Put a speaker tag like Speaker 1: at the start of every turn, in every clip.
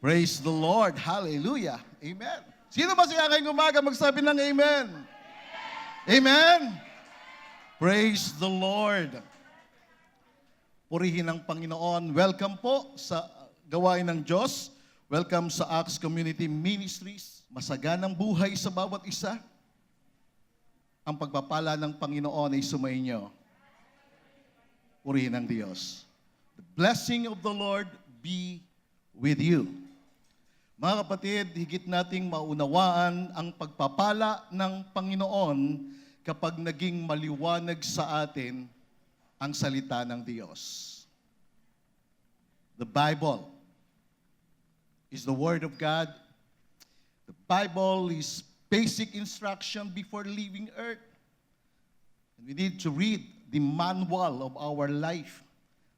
Speaker 1: Praise the Lord. Hallelujah. Amen. Sino ba siya ngayong umaga magsabi ng amen? Amen. Praise the Lord. Purihin ang Panginoon. Welcome po sa gawain ng Diyos. Welcome sa Acts Community Ministries. Masaganang buhay sa bawat isa. Ang pagpapala ng Panginoon ay sumainyo. Purihin ang Diyos. The blessing of the Lord be with you. Mga kapatid, higit nating maunawaan ang pagpapala ng Panginoon kapag naging maliwanag sa atin ang salita ng Diyos. The Bible is the Word of God. The Bible is basic instruction before leaving earth. And we need to read the manual of our life,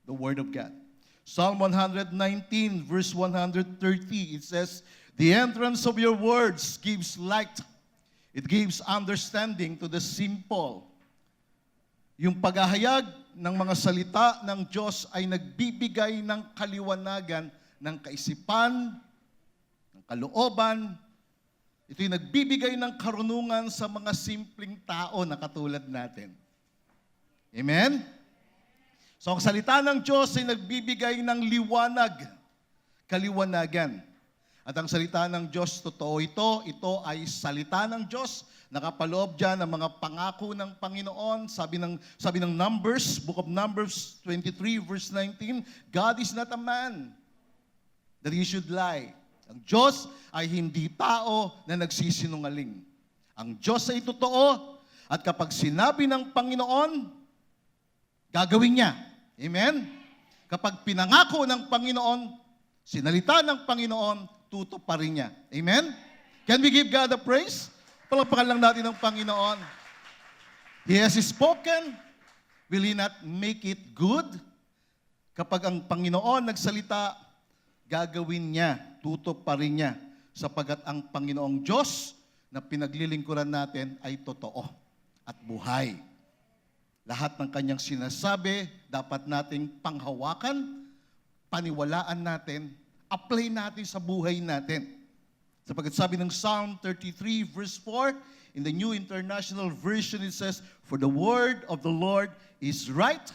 Speaker 1: the Word of God. Psalm 119, verse 130, it says, "The entrance of your words gives light. It gives understanding to the simple." Yung paghahayag ng mga salita ng Diyos ay nagbibigay ng kaliwanagan ng kaisipan, ng kalooban. Ito'y nagbibigay ng karunungan sa mga simpleng tao na katulad natin. Amen? So ang salita ng Diyos ay nagbibigay ng liwanag, kaliwanagan. At ang salita ng Diyos, totoo ito. Ito ay salita ng Diyos. Nakapaloob dyan ang mga pangako ng Panginoon. Sabi ng Numbers, Book of Numbers 23, verse 19, God is not a man that He should lie. Ang Diyos ay hindi tao na nagsisinungaling. Ang Diyos ay totoo. At kapag sinabi ng Panginoon, gagawin niya. Amen? Kapag pinangako ng Panginoon, sinalita ng Panginoon, tutuparin niya. Amen? Can we give God a praise? Palakpakan lang natin ng Panginoon. He has spoken. Will He not make it good? Kapag ang Panginoon nagsalita, gagawin niya, tutuparin niya. Sapagat ang Panginoong Diyos na pinaglilingkuran natin ay totoo at buhay. Lahat ng kanyang sinasabi, dapat nating panghawakan, paniwalaan natin, apply natin sa buhay natin. Sapagkat sabi ng Psalm 33 verse 4, in the New International Version, it says, "For the word of the Lord is right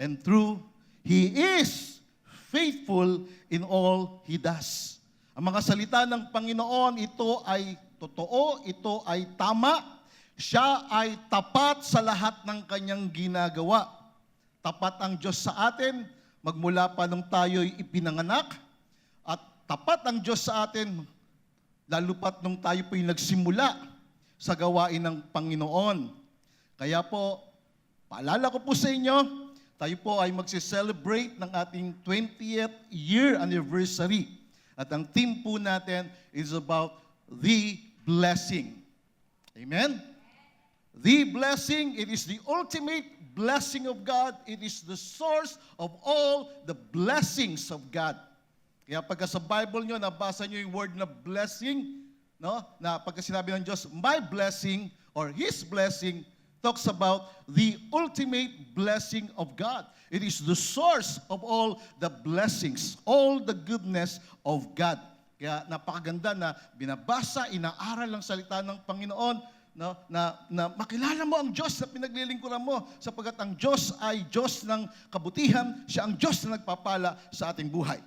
Speaker 1: and true. He is faithful in all He does." Ang mga salita ng Panginoon, ito ay totoo, ito ay tama. Siya ay tapat sa lahat ng kanyang ginagawa. Tapat ang Diyos sa atin, magmula pa nung tayo'y ipinanganak, at tapat ang Diyos sa atin, lalo pat nung tayo po'y nagsimula sa gawain ng Panginoon. Kaya po, paalala ko po sa inyo, tayo po ay magse-celebrate ng ating 20th year anniversary. At ang theme po natin is about the blessing. Amen? The blessing, it is the ultimate blessing of God. It is the source of all the blessings of God. Kaya pagka sa Bible nyo, nabasa nyo yung word na blessing, no? Na pagka sinabi ng Diyos, my blessing or His blessing, talks about the ultimate blessing of God. It is the source of all the blessings, all the goodness of God. Kaya napakaganda na binabasa, inaaral ang salita ng Panginoon, no, na makilala mo ang Diyos na pinaglilingkuran mo, sapagkat ang Diyos ay Diyos ng kabutihan, siya ang Diyos na nagpapala sa ating buhay.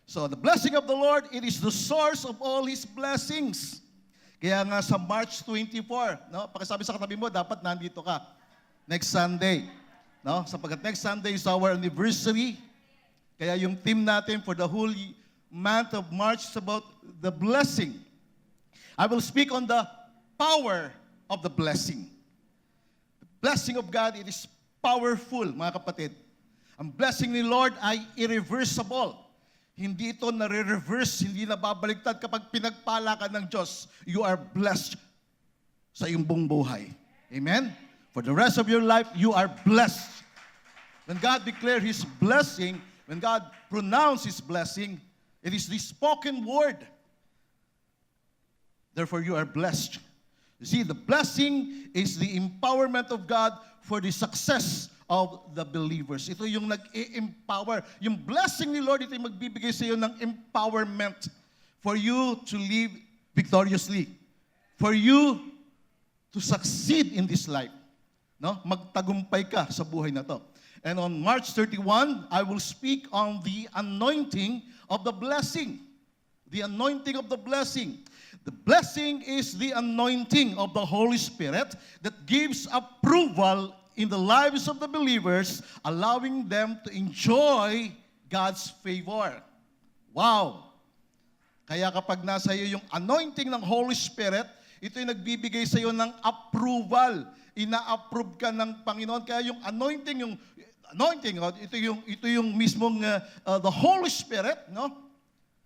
Speaker 1: So the blessing of the Lord, it is the source of all His blessings. Kaya nga sa March 24, no, pakisabi sa katabi mo, dapat nandito ka next Sunday, no, sapagkat next Sunday is our anniversary. Kaya yung theme natin for the whole month of March is about the blessing. I will speak on the power of the blessing. The blessing of God, it is powerful, mga kapatid. Ang blessing ni Lord ay irreversible. Hindi ito nare-reverse, hindi nababaliktad. Kapag pinagpala ka ng Diyos, you are blessed sa iyong buong buhay. Amen? For the rest of your life, you are blessed. When God declared His blessing, when God pronounced His blessing, it is the spoken word. Therefore, you are blessed. You see, the blessing is the empowerment of God for the success of the believers. Ito yung nag-empower. Yung blessing ni Lord, ito yung magbibigay sa iyo ng empowerment for you to live victoriously. For you to succeed in this life. No? Magtagumpay ka sa buhay na to. And on March 31, I will speak on the anointing of the blessing. The anointing of the blessing. The blessing is the anointing of the Holy Spirit that gives approval in the lives of the believers, allowing them to enjoy God's favor. Wow! Kaya kapag nasa iyo yung anointing ng Holy Spirit, ito yung nagbibigay sa iyo ng approval. Ina-approve ka ng Panginoon. Kaya yung anointing, ito yung mismong the Holy Spirit, no?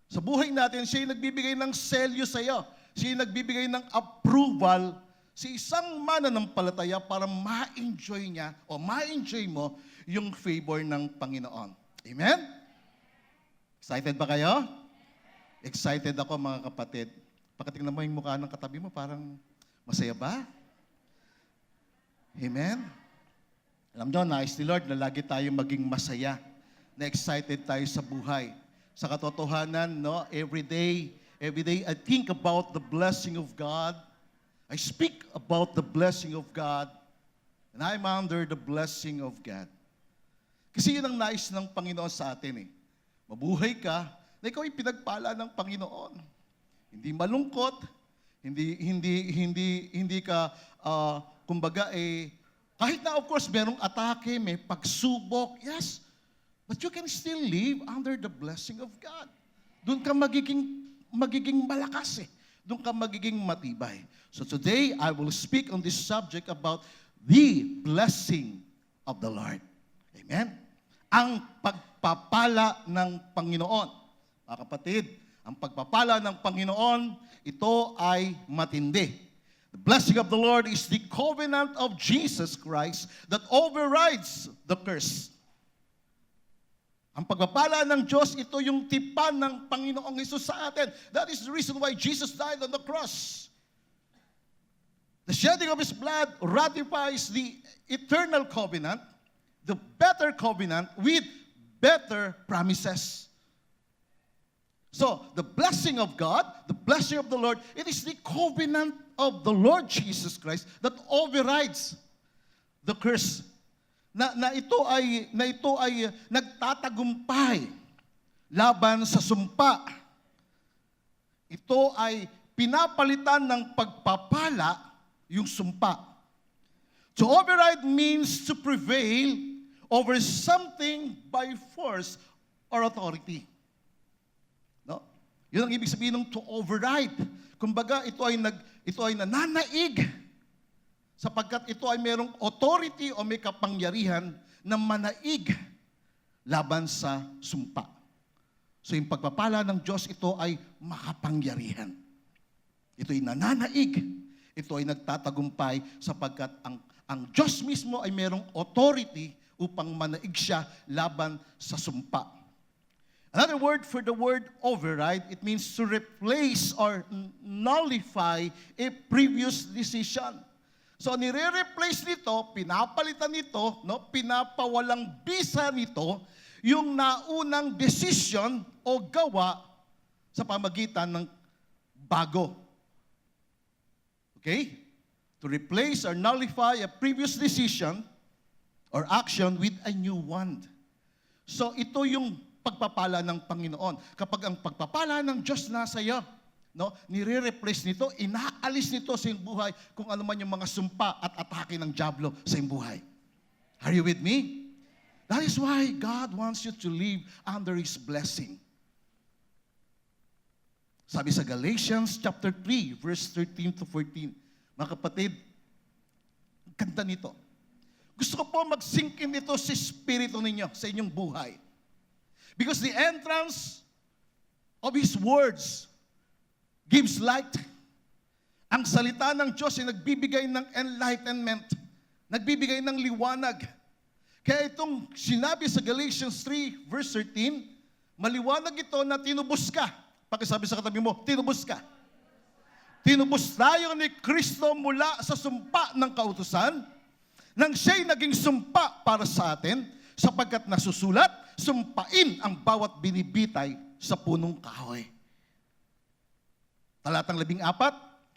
Speaker 1: Sa buhay natin, siya yung nagbibigay ng selyo sa iyo. Siya yung nagbibigay ng approval sa isang mananampalataya para ma-enjoy niya o ma-enjoy mo yung favor ng Panginoon. Amen? Excited ba kayo? Excited ako mga kapatid. Pagkatingnan mo yung mukha ng katabi mo, parang masaya ba? Amen? Alam nyo, nais ni Lord na lagi tayo maging masaya, na excited tayo sa buhay. Sa katotohanan, no, every day I think about the blessing of God. I speak about the blessing of God, and I'm under the blessing of God. Kasi yun ang nais ng Panginoon sa atin eh. Mabuhay ka, na ikaw ay pinagpala ng Panginoon. Hindi malungkot, hindi ka, kumbaga kahit na of course merong atake, may pagsubok, yes, but you can still live under the blessing of God. Doon ka magiging malakas eh. Doon ka magiging matibay. So today, I will speak on this subject about the blessing of the Lord. Amen? Ang pagpapala ng Panginoon. Mga kapatid, ang pagpapala ng Panginoon, ito ay matindi. The blessing of the Lord is the covenant of Jesus Christ that overrides the curse. Ang pagpapala ng Diyos, ito yung tipan ng Panginoong Hesus sa atin. That is the reason why Jesus died on the cross. The shedding of His blood ratifies the eternal covenant, the better covenant with better promises. So, the blessing of God, the blessing of the Lord, it is the covenant of the Lord Jesus Christ that overrides the curse. Na ito ay nagtatagumpay laban sa sumpa. Ito ay pinapalitan ng pagpapala yung sumpa. To override means to prevail over something by force or authority. No? Yun ang ibig sabihin ng to override. Kumbaga, ito ay nananaig sapagkat ito ay merong authority o may kapangyarihan na manaig laban sa sumpa. So yung pagpapala ng Diyos, ito ay makapangyarihan. Ito ay nananaig. Ito ay nagtatagumpay sapagkat ang Diyos mismo ay merong authority upang manaig siya laban sa sumpa. Another word for the word override, it means to replace or nullify a previous decision. So nire-replace nito, pinapalitan nito, no, pinapawalang bisa nito yung naunang decision o gawa sa pamagitan ng bago. Okay? To replace or nullify a previous decision or action with a new one. So ito yung pagpapala ng Panginoon. Kapag ang pagpapala ng Diyos nasa iyo, no, nire-replace nito, inaalis nito sa iyong buhay kung ano man yung mga sumpa at atake ng dyablo sa iyong buhay. Are you with me? That is why God wants you to live under His blessing. Sabi sa Galatians chapter 3, verse 13 to 14, mga kapatid, ganda nito. Gusto ko po mag-sink in ito sa espiritu ninyo, sa inyong buhay. Because the entrance of His words gives light. Ang salita ng Diyos ay nagbibigay ng enlightenment, nagbibigay ng liwanag. Kaya itong sinabi sa Galatians 3, verse 13, maliwanag ito na tinubos ka. Pakisabi sa katabi mo, tinubos ka. Tinubos tayo ni Kristo mula sa sumpa ng kautusan nang siya'y naging sumpa para sa atin, sapagkat nasusulat, sumpain ang bawat binibitay sa punong kahoy. Talatang 14,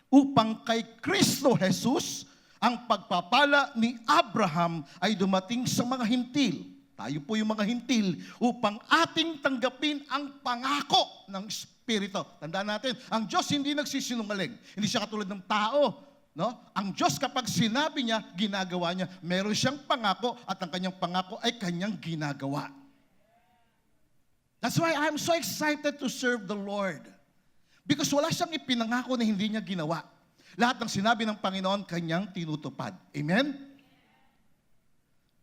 Speaker 1: upang kay Kristo Jesus, ang pagpapala ni Abraham ay dumating sa mga hintil. Tayo po yung mga hintil upang ating tanggapin ang pangako ng Espiritu. Tandaan natin, ang Diyos hindi nagsisinungaling. Hindi siya katulad ng tao. No? Ang Diyos kapag sinabi niya, ginagawa niya. Meron siyang pangako at ang kanyang pangako ay kanyang ginagawa. That's why I'm so excited to serve the Lord. Because wala siyang ipinangako na hindi niya ginawa. Lahat ng sinabi ng Panginoon, kanyang tinutupad. Amen?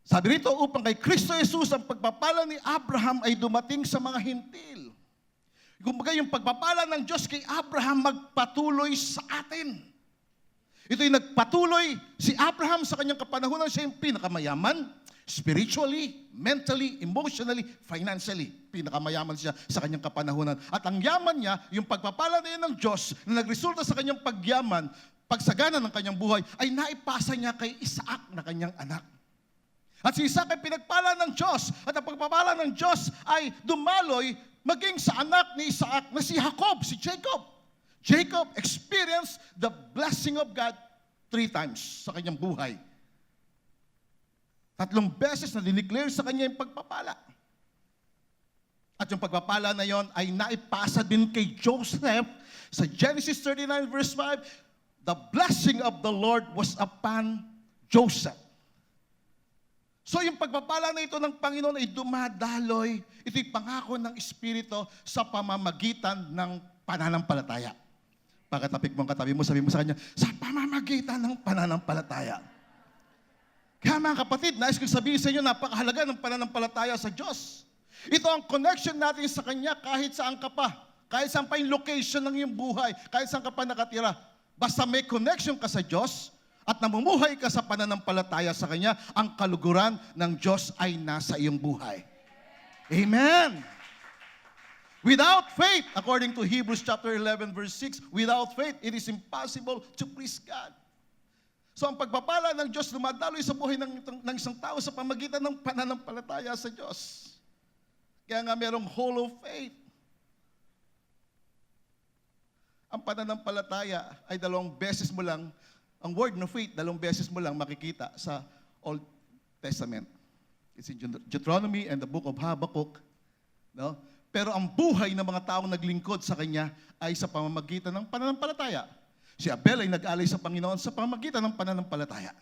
Speaker 1: Sabi rito, upang kay Kristo Jesus, ang pagpapala ni Abraham ay dumating sa mga hintil. Kumbaga yung pagpapala ng Diyos kay Abraham magpatuloy sa atin. Ito'y nagpatuloy si Abraham sa kanyang kapanahunan. Siya yung pinakamayaman, spiritually, mentally, emotionally, financially. Pinakamayaman siya sa kanyang kapanahunan. At ang yaman niya, yung pagpapala na yun ng Diyos na nagresulta sa kanyang pagyaman, pagsagana ng kanyang buhay, ay naipasa niya kay Isaac na kanyang anak. At si Isaac ay pinagpala ng Diyos. At ang pagpapala ng Diyos ay dumaloy maging sa anak ni Isaac na si Jacob, si Jacob. Jacob experienced the blessing of God 3 times sa kanyang buhay. 3 beses na dineclare sa kanya yung pagpapala. At yung pagpapala na yon ay naipasa din kay Joseph sa Genesis 39 verse 5. The blessing of the Lord was upon Joseph. So yung pagpapala na ito ng Panginoon ay dumadaloy. Ito'y pangako ng Espiritu sa pamamagitan ng pananampalataya. Pagkatapik mo ang katabi mo, sabi mo sa kanya, sa pamamagitan ng pananampalataya. Kaya mga kapatid, nais kong sabihin sa inyo, napakahalaga ng pananampalataya sa Diyos. Ito ang connection natin sa Kanya kahit saan ka pa. Kahit saan pa yung location ng iyong buhay. Kahit saan ka pa nakatira. Basta may connection ka sa Diyos at namumuhay ka sa pananampalataya sa Kanya, ang kaluguran ng Diyos ay nasa iyong buhay. Amen! Without faith, according to Hebrews chapter 11 verse 6, without faith, it is impossible to please God. So ang pagpapala ng Diyos dumadaloy sa buhay ng isang tao sa pamagitan ng pananampalataya sa Diyos. Kaya nga merong hall of faith. Ang pananampalataya ay 2 beses mo lang, ang word no faith, 2 beses mo lang makikita sa Old Testament. It's in Deuteronomy and the book of Habakkuk. No? Pero ang buhay ng mga taong naglingkod sa Kanya ay sa pamamagitan ng pananampalataya. Si Abel ay nag-alay sa Panginoon sa pamamagitan ng pananampalataya.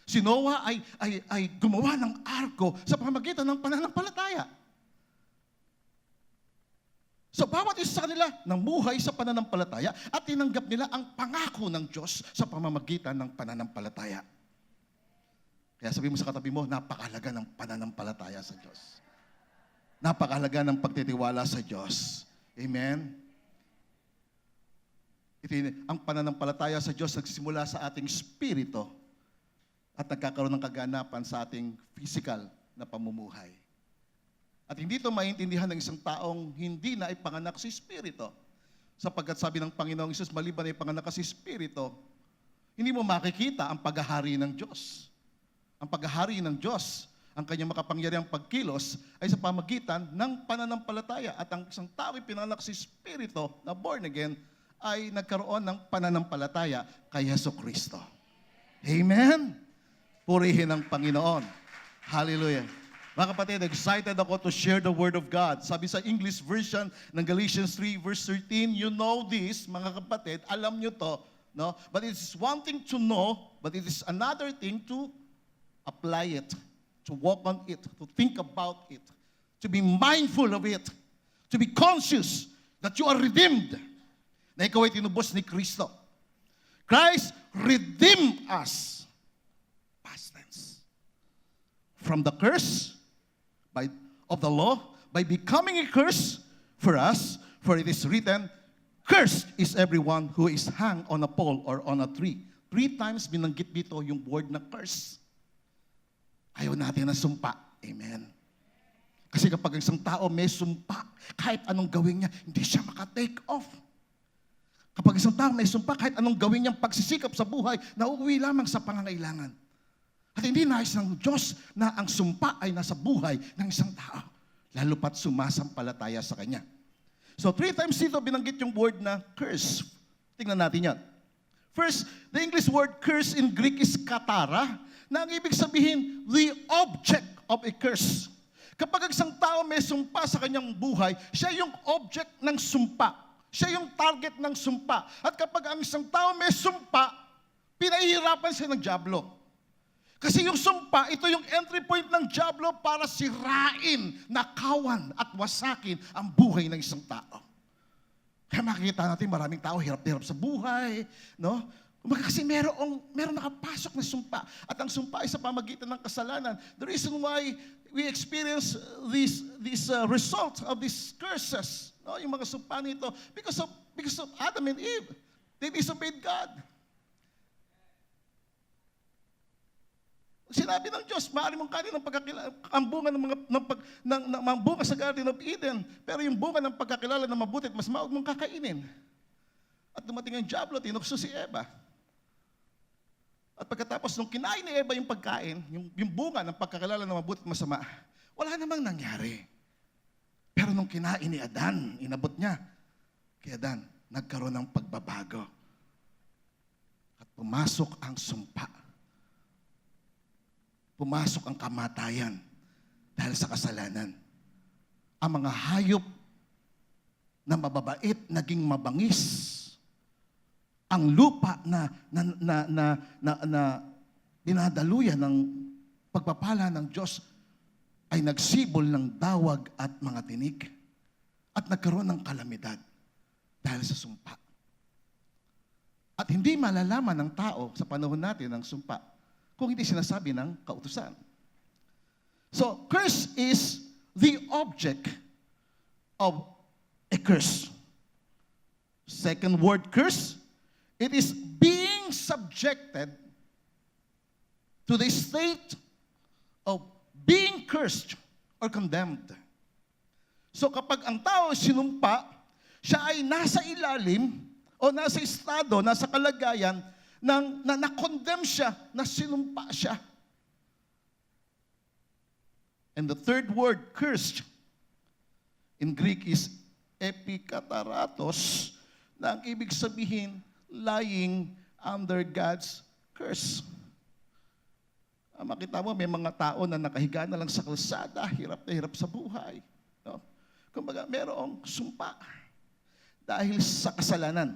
Speaker 1: Si Noah ay gumawa ng arko sa pamamagitan ng pananampalataya. So bawat isa sa kanila namuhay sa pananampalataya at tinanggap nila ang pangako ng Diyos sa pamamagitan ng pananampalataya. Kaya sabi mo sa katabi mo, napakahalaga ng pananampalataya sa Diyos. Napakahalaga ng pagtitiwala sa Diyos. Amen? Ang pananampalataya sa Diyos nagsisimula sa ating spirito at nagkakaroon ng kaganapan sa ating physical na pamumuhay. At hindi ito maintindihan ng isang taong hindi na ipanganak si Espiritu. Sapagkat sabi ng Panginoong Isus, maliban na ipanganak ka si Espiritu, hindi mo makikita ang paghahari ng Diyos. Ang paghahari ng Diyos, ang kanyang makapangyarihang pagkilos, ay sa pamagitan ng pananampalataya. At ang isang tao'y pinanganak si Espiritu na born again, ay nagkaroon ng pananampalataya kay Jesucristo. Amen? Purihin ang Panginoon. Hallelujah. Mga kapatid, excited ako to share the Word of God. Sabi sa English version ng Galatians 3 verse 13, you know this, mga kapatid, alam nyo to, no? But it is one thing to know, but it is another thing to apply it, to walk on it, to think about it, to be mindful of it, to be conscious that you are redeemed, na ikaw ay tinubos ni Kristo. Christ redeemed us, past tense, from the curse of the law, by becoming a curse for us, for it is written, cursed is everyone who is hung on a pole or on a tree. 3 times binanggit dito yung word na curse. Ayaw natin na sumpa. Amen. Kasi kapag isang tao may sumpa, kahit anong gawin niya, hindi siya maka-take off. Kapag isang tao may sumpa, kahit anong gawin niyang pagsisikap sa buhay, nauuwi lamang sa pangangailangan. At hindi nais ng Diyos na ang sumpa ay nasa buhay ng isang tao, lalo pat sumasampalataya sa Kanya. So 3 times dito binanggit yung word na curse. Tingnan natin yan. First, the English word curse in Greek is katara, na ang ibig sabihin, the object of a curse. Kapag ang isang tao may sumpa sa kanyang buhay, siya yung object ng sumpa. Siya yung target ng sumpa. At kapag ang isang tao may sumpa, pinahihirapan siya ng dyablo. Kasi yung sumpa, ito yung entry point ng dyablo para sirain, nakawan at wasakin ang buhay ng isang tao. Kaya makikita natin maraming tao hirap na hirap sa buhay, no? Kasi meron nakapasok na sumpa. At ang sumpa ay sa pamagitan ng kasalanan. The reason why we experience these results of these curses, no? Yung mga sumpa nito, because of Adam and Eve. They disobeyed God. Sinabi ng Diyos, maaari mong kanin ang bunga ng bunga sa Garden of Eden, pero yung bunga ng pagkakilala na mabuti at mas maog mong kakainin. At dumating ang dyablo, tinukso si Eva. At pagkatapos nung kinain ni Eva yung pagkain, yung bunga ng pagkakilala na mabuti at masama, wala namang nangyari. Pero nung kinain ni Adan, inabot niya, kay Adan, nagkaroon ng pagbabago. At pumasok ang sumpa. Pumasok ang kamatayan dahil sa kasalanan. Ang mga hayop na mababait naging mabangis. Ang lupa na dinadaluyan ng pagpapala ng Diyos ay nagsibol ng dawag at mga tinik at nagkaroon ng kalamidad dahil sa sumpa. At hindi malalaman ng tao sa panahon natin ng sumpa kung hindi sinasabi ng kautusan. So, curse is the object of a curse. Second word, curse, it is being subjected to the state of being cursed or condemned. So, kapag ang tao sinumpa, siya ay nasa ilalim o nasa estado, nasa kalagayan na-condemn siya, na sinumpa siya. And the third word, cursed, in Greek is epikataratos, na ang ibig sabihin, lying under God's curse. Makita mo, may mga tao na nakahiga na lang sa kalsada, hirap na hirap sa buhay. No? Kumbaga, merong sumpa dahil sa kasalanan.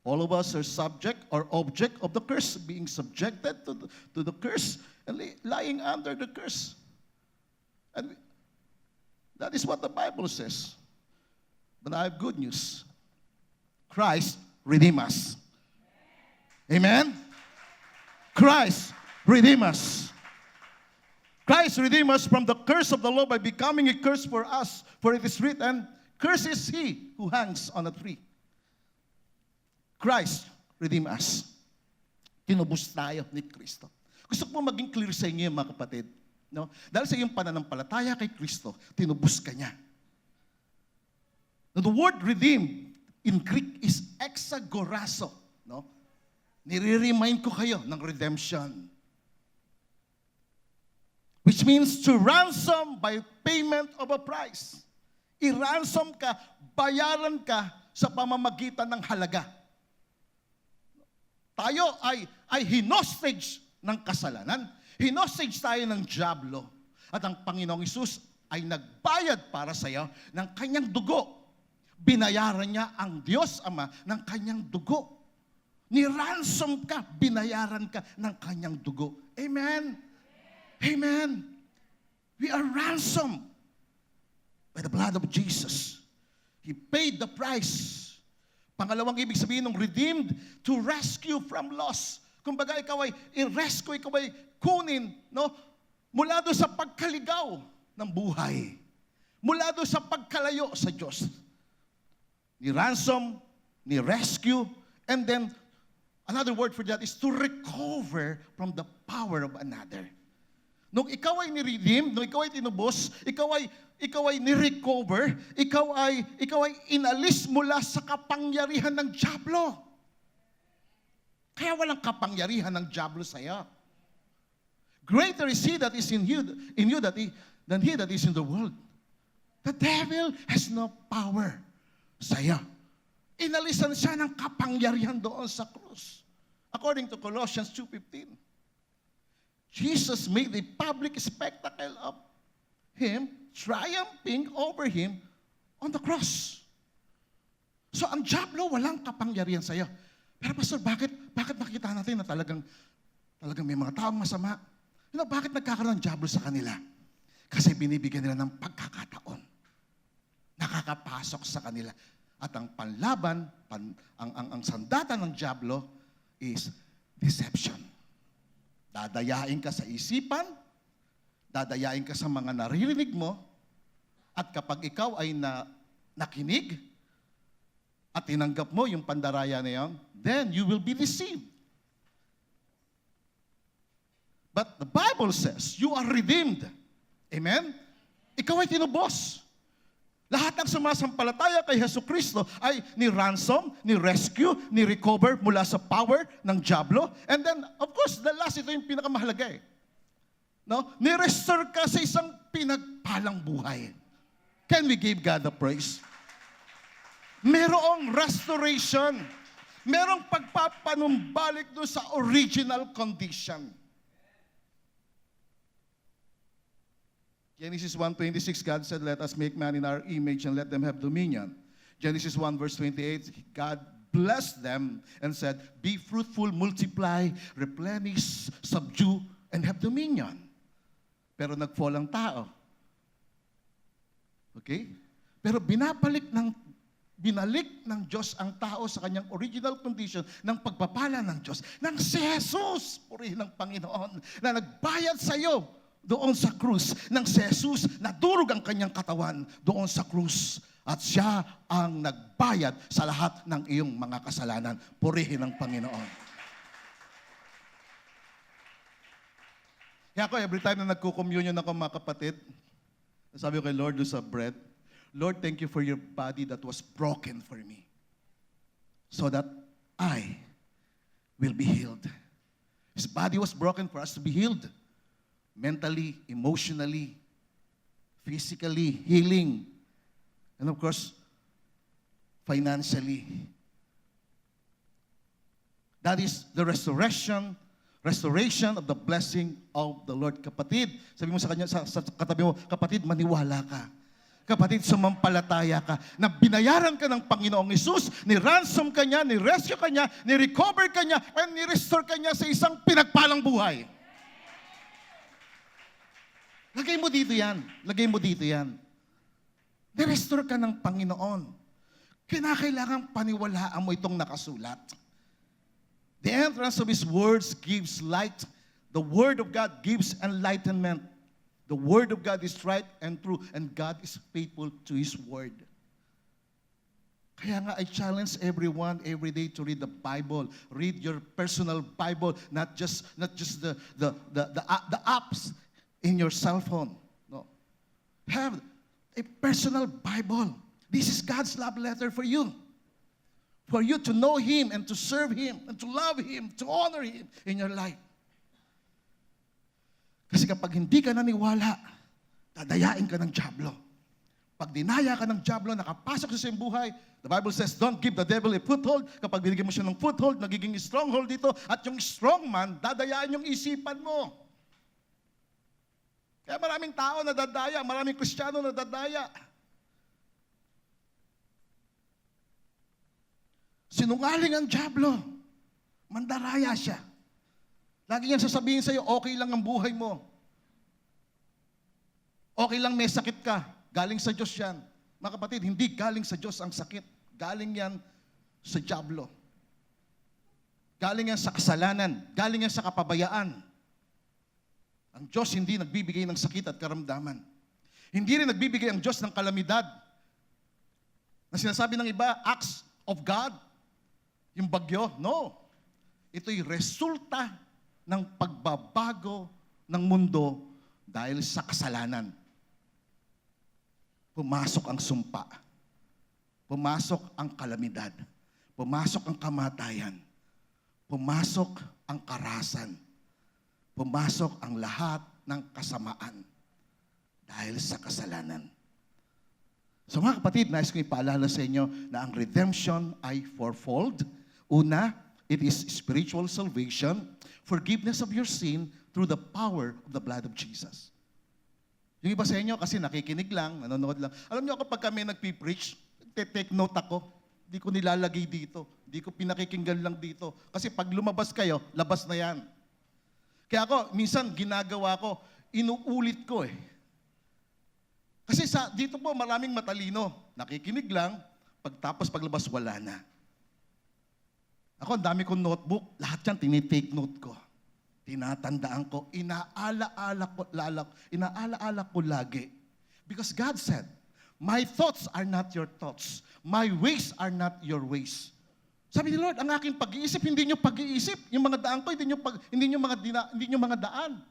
Speaker 1: All of us are subject or object of the curse, being subjected to the curse and lying under the curse. And that is what the Bible says. But I have good news. Christ redeemed us. Amen? Christ redeemed us. Christ redeemed us from the curse of the law by becoming a curse for us. For it is written, cursed is he who hangs on a tree. Christ redeemed us. Tinubos tayo ni Kristo. Gusto ko maging clear sa inyo, mga kapatid. No? Dahil sa iyong pananampalataya kay Kristo, tinubos ka niya. Now, the word redeemed in Greek is exagorazo. No? Nire-remind ko kayo ng redemption. Which means to ransom by payment of a price. I-ransom ka, bayaran ka sa pamamagitan ng halaga. Tayo ay hinostage ng kasalanan. Hinostage tayo ng dyablo. At ang Panginoong Hesus ay nagbayad para sa iyo ng kanyang dugo. Binayaran niya ang Diyos Ama ng kanyang dugo. Ni-ransom ka, binayaran ka ng kanyang dugo. Amen? Amen. We are ransomed by the blood of Jesus. He paid the price. Pangalawang ibig sabihin ng redeemed, to rescue from loss. Kumbaga ikaw ay i-rescue, ikaw ay kunin, no? Mula doon sa pagkaligaw ng buhay. Mula doon sa pagkalayo sa Diyos. Ni-ransom, ni-rescue, and then another word for that is to recover from the power of another. Nung ikaw ay ni-redeem, nung ikaw ay tinubos, ikaw ay ni-recover, ikaw ay inalis mula sa kapangyarihan ng dyablo. Kaya walang kapangyarihan ng dyablo sa iyo. Greater is He that is in you than he that is in the world. The devil has no power sa'yo. Inalisan siya ng kapangyarihan doon sa krus. According to Colossians 2:15, Jesus made a public spectacle of Him, triumphing over Him on the cross. So ang diablo walang kapangyarihan sa iyo. Pero Pastor, bakit nakita natin na talagang may mga taong masama? Bakit nagkakaroon ng diablo sa kanila? Kasi binibigyan nila ng pagkakataon. Nakakapasok sa kanila. At ang panlaban, ang sandata ng diablo is deception. Dadayain ka sa isipan, dadayain ka sa mga naririnig mo, at kapag ikaw ay nakinig at tinanggap mo yung pandaraya na yan, then you will be deceived. But the Bible says, you are redeemed. Amen? Ikaw ay tinubos. Lahat ng sumasampalataya kay Jesucristo ay ni-ransom, ni-rescue, ni-recover mula sa power ng diablo. And then, of course, the last, ito yung pinakamahalaga eh. No? Ni-restore ka sa isang pinagpalang buhay. Can we give God the praise? Merong restoration. Merong pagpapanumbalik doon sa original condition. Genesis 1:26, God said, let us make man in our image and let them have dominion. Genesis 1 verse 28, God blessed them and said, be fruitful, multiply, replenish, subdue, and have dominion. Pero nag-fall ang tao. Okay? Pero binalik ng Diyos ang tao sa kanyang original condition ng pagpapala ng Diyos. Nang si Jesus, purihin ng Panginoon, na nagbayad sa iyo doon sa krus. Nang si Jesus, nadurog ang kanyang katawan doon sa krus. At siya ang nagbayad sa lahat ng iyong mga kasalanan. Purihin ng Panginoon. Kaya ako, every time na nagko-communion ako mga kapatid, sabi ko kay Lord doon sa bread, Lord, thank you for your body that was broken for me so that I will be healed. His body was broken for us to be healed. Mentally, emotionally, physically, healing, and of course, financially. That is the restoration of the blessing of the Lord. Kapatid, sabi mo sa kanya, sa katabi mo, kapatid, maniwala ka. Kapatid, sumampalataya ka na binayaran ka ng Panginoong Hesus, ni-ransom ka niya, ni-rescue ka niya, ni-recover ka niya, and ni-restore ka niya sa isang pinagpalang buhay. Lagay mo dito yan. Lagay mo dito yan. Ni-restore ka ng Panginoon. Kinakailangan paniwalaan mo itong nakasulat. The entrance of His words gives light. The Word of God gives enlightenment. The Word of God is right and true, and God is faithful to His Word. Kaya nga, I challenge everyone every day to read the Bible. Read your personal Bible, not just the apps in your cell phone. No. Have a personal Bible. This is God's love letter for you. For you to know Him and to serve Him and to love Him, to honor Him in your life. Kasi kapag hindi ka naniwala, dadayain ka ng diablo. Pag dinaya ka ng diablo, nakapasok sa iyong buhay, the Bible says, don't give the devil a foothold. Kapag binigyan mo siya ng foothold, nagiging stronghold dito, at yung strong man, dadayain yung isipan mo. Kaya maraming tao na dadaya, maraming Kristiyano na dadaya. Sinungaling ang diablo. Mandaraya siya. Lagi niyang sasabihin sa iyo, okay lang ang buhay mo. Okay lang may sakit ka. Galing sa Diyos yan. Mga kapatid, hindi galing sa Diyos ang sakit. Galing yan sa diablo. Galing yan sa kasalanan. Galing yan sa kapabayaan. Ang Diyos hindi nagbibigay ng sakit at karamdaman. Hindi rin nagbibigay ang Diyos ng kalamidad. Na sinasabi ng iba, acts of God. Yung bagyo, no. Ito'y resulta ng pagbabago ng mundo dahil sa kasalanan. Pumasok ang sumpa. Pumasok ang kalamidad. Pumasok ang kamatayan. Pumasok ang karahasan. pumasok ang lahat ng kasamaan dahil sa kasalanan. So mga kapatid, nais ko ipaalala sa inyo na ang redemption ay fourfold. Una, it is spiritual salvation, forgiveness of your sin through the power of the blood of Jesus. Yung iba sa inyo kasi nakikinig lang, nanonood lang. Alam niyo kapag kami nagpipreach, take note ako. Hindi ko nilalagay dito. Hindi ko pinakikinggan lang dito. Kasi pag lumabas kayo, labas na yan. Kaya ako, minsan ginagawa ko, inuulit ko eh. Kasi dito po maraming matalino. Nakikinig lang, pagtapos paglabas wala na. Ako, ang dami kong notebook, lahat yan tinitake note ko. Tinatandaan ko, inaalaala ko lagi. Because God said, my thoughts are not your thoughts. My ways are not your ways. Sabi ni Lord, ang aking pag-iisip, hindi nyo pag-iisip. Yung mga daan ko, hindi nyo mga daan.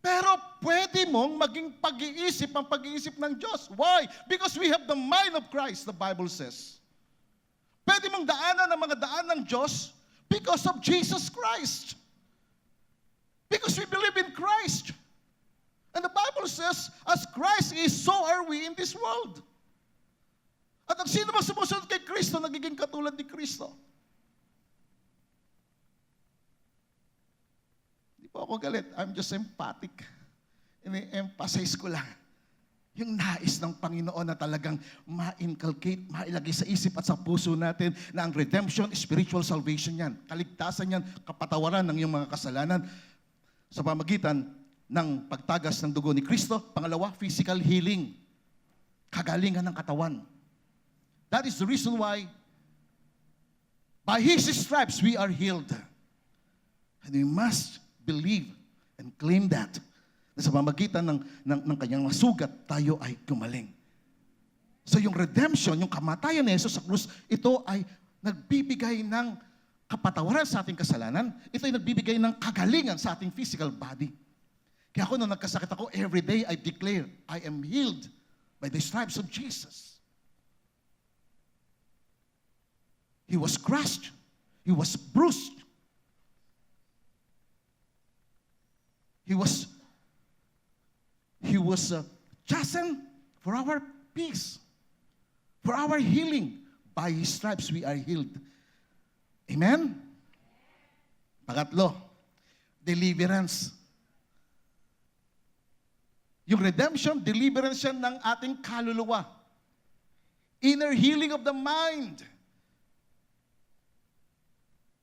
Speaker 1: Pero pwede mong maging pag-iisip ang pag-iisip ng Diyos. Why? Because we have the mind of Christ, the Bible says. Pwede mong daanan ang mga daan ng Diyos because of Jesus Christ. Because we believe in Christ. And the Bible says, as Christ is, so are we in this world. At ang sino ba sumusunod kay Kristo, nagiging katulad ni Kristo. Hindi po ako galit. I'm just empathic. Ini-emphasize ko lang yung nais ng Panginoon na talagang ma-inculcate, mailagay sa isip at sa puso natin na ang redemption, spiritual salvation yan. Kaligtasan yan, kapatawaran ng iyong mga kasalanan sa pamagitan ng pagtagas ng dugo ni Kristo. Pangalawa, physical healing. Kagalingan ng katawan. That is the reason why by His stripes we are healed. And we must believe and claim that. Na sa pamagitan ng kanyang masugat, tayo ay gumaling. So yung redemption, yung kamatayan ni Jesus sa krus, ito ay nagbibigay ng kapatawaran sa ating kasalanan. Ito ay nagbibigay ng kagalingan sa ating physical body. Kaya ako nung nagkasakit ako, every day I declare, I am healed by the stripes of Jesus. He was crushed. He was bruised. He was chastened for our peace, for our healing. By His stripes we are healed. Amen? Pangatlo, deliverance. Yung redemption, deliverance yan ng ating kaluluwa. Inner healing of the mind,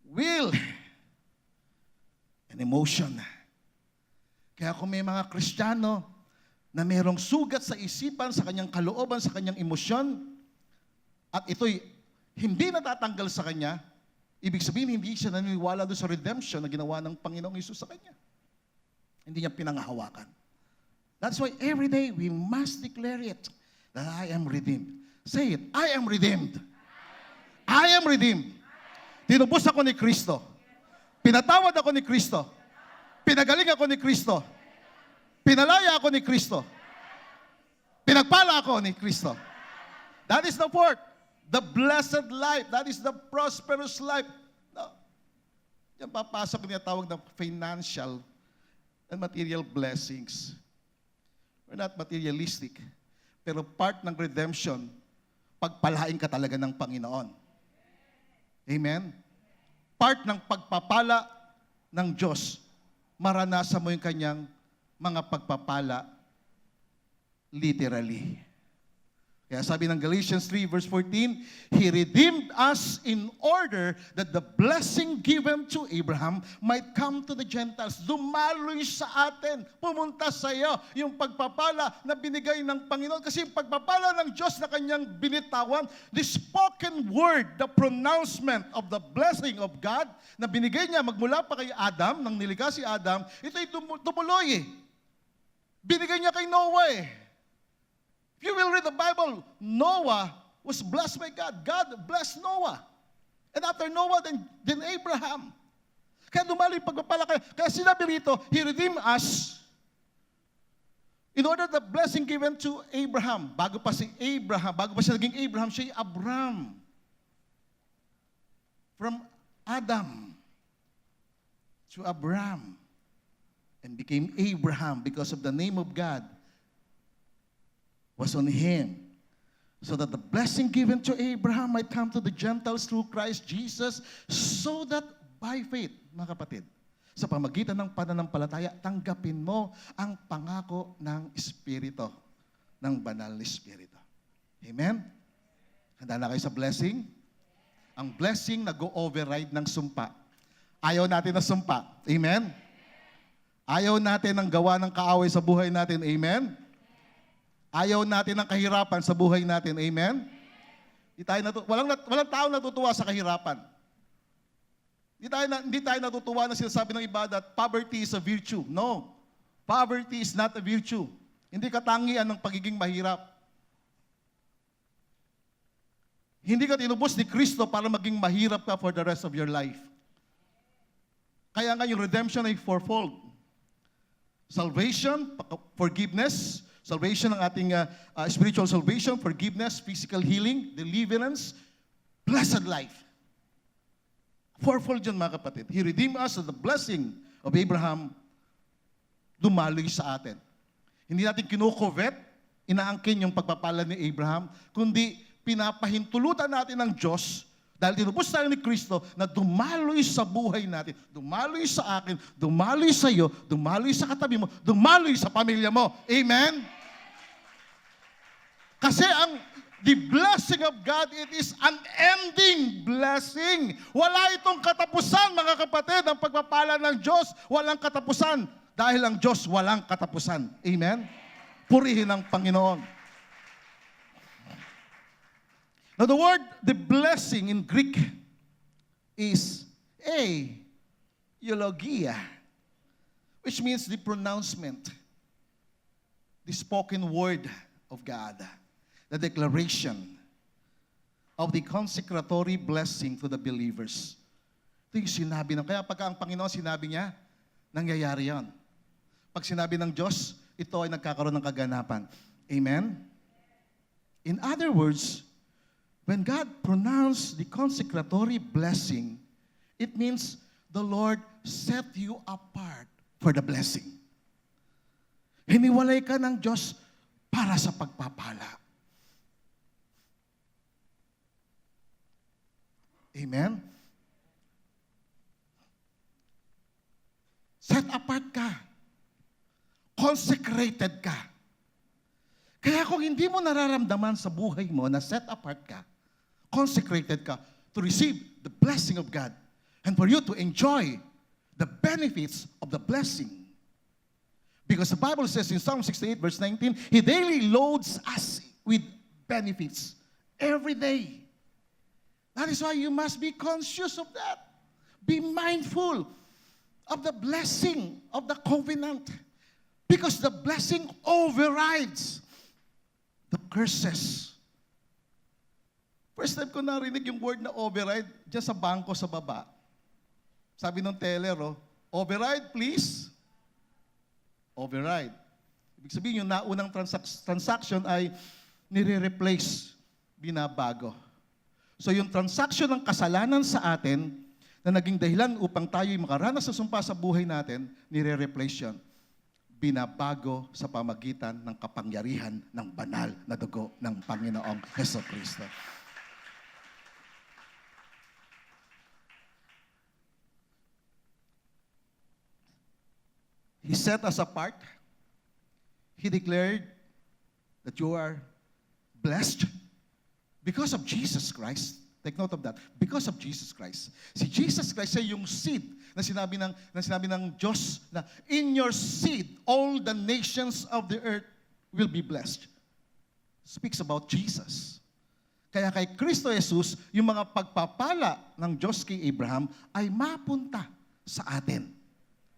Speaker 1: will, and emotion. Kaya kung may mga Kristiyano na mayroong sugat sa isipan, sa kanyang kalooban, sa kanyang emosyon, at ito'y hindi natatanggal sa kanya, ibig sabihin hindi siya naniniwala doon sa redemption na ginawa ng Panginoong Hesus sa kanya. Hindi niya pinangahawakan. That's why every day we must declare it, that I am redeemed. Say it, I am redeemed. I am redeemed. Tinubos ako ni Kristo. Pinatawad ako ni Kristo. Pinagaling ako ni Kristo. Pinalaya ako ni Kristo. Pinagpala ako ni Kristo. That is the fourth. The blessed life. That is the prosperous life. No. Yan papasok niya tawag ng financial and material blessings. We're not materialistic. Pero part ng redemption, pagpalain ka talaga ng Panginoon. Amen? Part ng pagpapala ng Diyos, maranasan mo yung kanyang mga pagpapala literally. Kaya sabi ng Galatians 3 verse 14, He redeemed us in order that the blessing given to Abraham might come to the Gentiles. Dumaloy sa atin, pumunta sa iyo yung pagpapala na binigay ng Panginoon. Kasi yung pagpapala ng Diyos na kanyang binitawan, the spoken word, the pronouncement of the blessing of God na binigay niya magmula pa kay Adam, nang nilikha si Adam, ito'y tumuloy eh. Binigay niya kay Noah eh. If you will read the Bible, Noah was blessed by God. God blessed Noah. And after Noah, then Abraham. Kaya dumalo yung pagpapala. Kaya sinabi rito, He redeemed us in order the blessing given to Abraham. Bago pa siya naging Abraham, siya ay Abram. From Adam to Abraham. and became Abraham because of the name of God was on him, so that the blessing given to Abraham might come to the Gentiles through Christ Jesus, so that by faith, mga kapatid, sa pamagitan ng pananampalataya, tanggapin mo ang pangako ng Espiritu, ng banal na Espiritu. Amen? Handa na kayo sa blessing? Ang blessing nag-override ng sumpa. Ayaw natin na sumpa. Amen? Ayaw natin ang gawa ng kaaway sa buhay natin. Amen? Ayaw natin ng kahirapan sa buhay natin. Amen? Walang tao natutuwa sa kahirapan. Hindi tayo natutuwa na sinasabi ng iba that poverty is a virtue. No. Poverty is not a virtue. Hindi katangian ng pagiging mahirap. Hindi ka tinubos ni Kristo para maging mahirap ka for the rest of your life. Kaya nga yung redemption ay fourfold. Salvation, forgiveness, salvation ng ating spiritual salvation, forgiveness, physical healing, deliverance, blessed life. Fourfold yun, mga kapatid. He redeemed us of the blessing of Abraham, dumaloy sa atin. Hindi natin kinukovet, inaangkin yung pagpapala ni Abraham, kundi pinapahintulutan natin ng Diyos dahil tinubos tayo ni Kristo na dumaloy sa buhay natin, dumaloy sa akin, dumaloy sa iyo, dumaloy sa katabi mo, dumaloy sa pamilya mo. Amen? Kasi the blessing of God, it is unending blessing. Wala itong katapusan, mga kapatid. Ang pagpapala ng Diyos, walang katapusan. Dahil ang Diyos, walang katapusan. Amen? Purihin ang Panginoon. Now, the blessing in Greek is eulogia, which means the pronouncement, the spoken word of God, the declaration of the consecratory blessing to the believers. Ito yung sinabi ng, kaya pagka ang Panginoon sinabi niya, nangyayari yan. Pag sinabi ng Diyos, ito ay nagkakaroon ng kaganapan. Amen? In other words, when God pronounced the consecratory blessing, it means the Lord set you apart for the blessing. Hiniwalay ka ng Diyos para sa pagpapala. Amen? Set apart ka. Consecrated ka. Kaya kung hindi mo nararamdaman sa buhay mo na set apart ka, consecrated ka to receive the blessing of God and for you to enjoy the benefits of the blessing. Because the Bible says in Psalm 68 verse 19, He daily loads us with benefits every day. That is why you must be conscious of that. Be mindful of the blessing of the covenant. Because the blessing overrides the curses. First time ko narinig yung word na override dyan sa bangko sa baba. Sabi ng teller, override please. Override. Ibig sabihin yung naunang transaction ay nire-replace, binabago. So yung transaction ng kasalanan sa atin na naging dahilan upang tayo'y makaranas sa sumpa sa buhay natin, nire-replace yun. Binabago sa pamagitan ng kapangyarihan ng banal na dugo ng Panginoong Jesucristo. He set us apart. He declared that you are blessed because of Jesus Christ. Take note of that. Because of Jesus Christ. Si Jesus Christ ay yung seed na sinabi ng Diyos na in your seed, all the nations of the earth will be blessed. Speaks about Jesus. Kaya kay Kristo Jesus, yung mga pagpapala ng Diyos kay Abraham ay mapunta sa atin.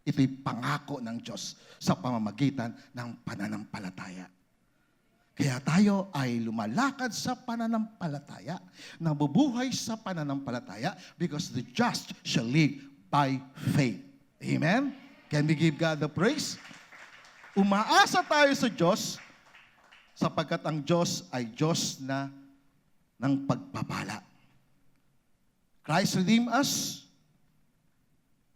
Speaker 1: Ito'y pangako ng Diyos sa pamamagitan ng pananampalataya. Kaya tayo ay lumalakad sa pananampalataya, nabubuhay sa pananampalataya because the just shall live by faith. Amen? Can we give God the praise? Umaasa tayo sa Diyos sapagkat ang Diyos ay Diyos na ng pagpapala. Christ redeemed us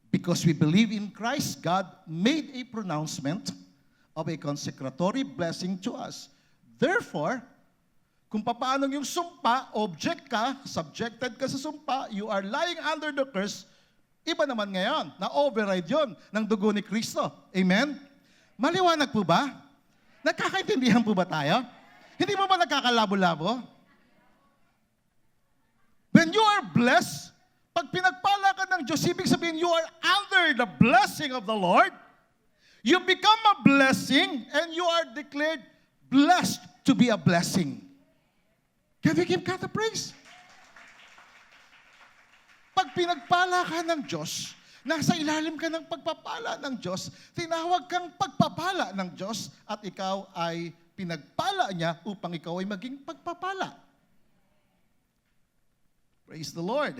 Speaker 1: Because we believe in Christ, God made a pronouncement of a consecratory blessing to us. Therefore, kung paano yung sumpa, object ka, subjected ka sa sumpa, you are lying under the curse, iba naman ngayon, na-override yon ng dugo ni Kristo. Amen? Maliwanag po ba? Nagkakaintindihan po ba tayo? Hindi mo ba nagkakalabo-labo? When you are blessed, pag pinagpala ka ng Diyos, ibig sabihin you are under the blessing of the Lord. You become a blessing and you are declared blessed to be a blessing. Can we give God a praise? Pag pinagpala ka ng Diyos, nasa ilalim ka ng pagpapala ng Diyos, tinawag kang pagpapala ng Diyos at ikaw ay pinagpala niya upang ikaw ay maging pagpapala. Praise the Lord.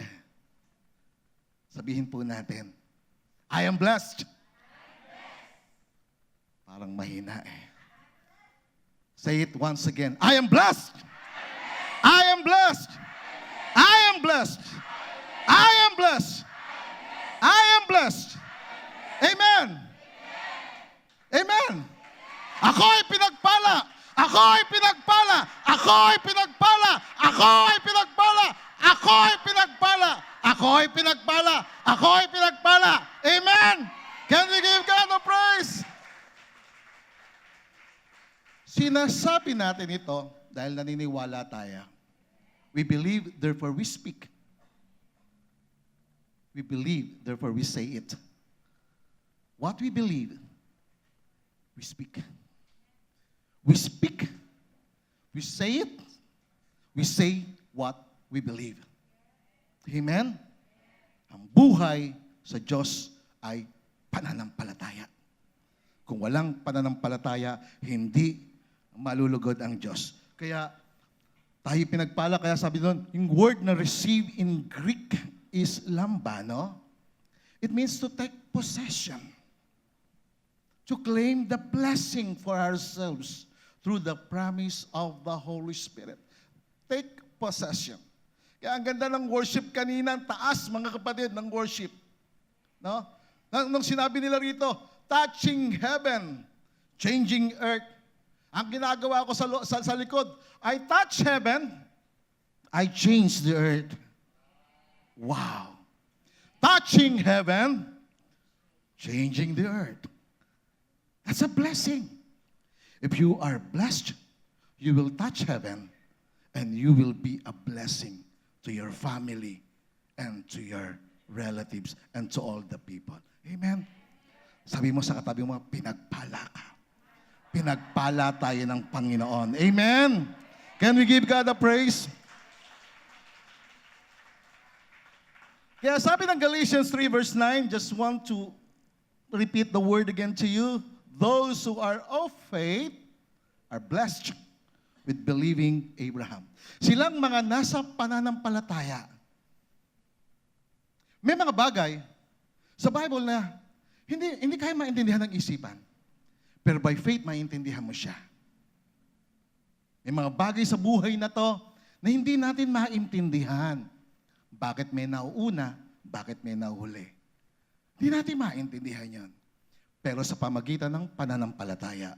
Speaker 1: Sabihin po natin, I am blessed. Parang mahina eh. Say it once again. I am blessed. I am blessed. I am blessed. I am blessed. I am blessed. Amen. Amen. Ako ay pinagpala. Ako ay pinagpala. Ako ay pinagpala. Ako ay pinagpala. Ako ay pinagpala. Ako ay pinagpala. Ako ay pinagpala. Amen. Can we give God a praise? Sinasabi natin ito dahil naniniwala tayo. We believe, therefore we speak. We believe, therefore we say it. What we believe, we speak. We speak. We say it. We say what we believe. Amen? Ang buhay sa Diyos ay pananampalataya. Kung walang pananampalataya, hindi malulugod ang Diyos. Kaya tayo pinagpala, kaya sabi doon, yung word na receive in Greek is lambano. It means to take possession. To claim the blessing for ourselves through the promise of the Holy Spirit. Take possession. Kaya ang ganda ng worship kanina, ang taas mga kapatid ng worship. No? Nung sinabi nila rito, touching heaven, changing earth. Ang ginagawa ko sa likod, I touch heaven, I change the earth. Wow. Touching heaven, changing the earth. That's a blessing. If you are blessed, you will touch heaven and you will be a blessing to your family and to your relatives and to all the people. Amen? Sabi mo sa katabi mo, pinagpala ka. Pinagpala tayo ng Panginoon. Amen? Can we give God a praise? Kaya sabi ng Galatians 3 verse 9, just want to repeat the word again to you. Those who are of faith are blessed with believing Abraham. Silang mga nasa pananampalataya. May mga bagay sa Bible na hindi kaya maintindihan ng isipan. Pero by faith, maintindihan mo siya. May mga bagay sa buhay na to na hindi natin maintindihan. Bakit may nauuna? Bakit may nauhuli? Hindi natin maintindihan yan. Pero sa pamagitan ng pananampalataya,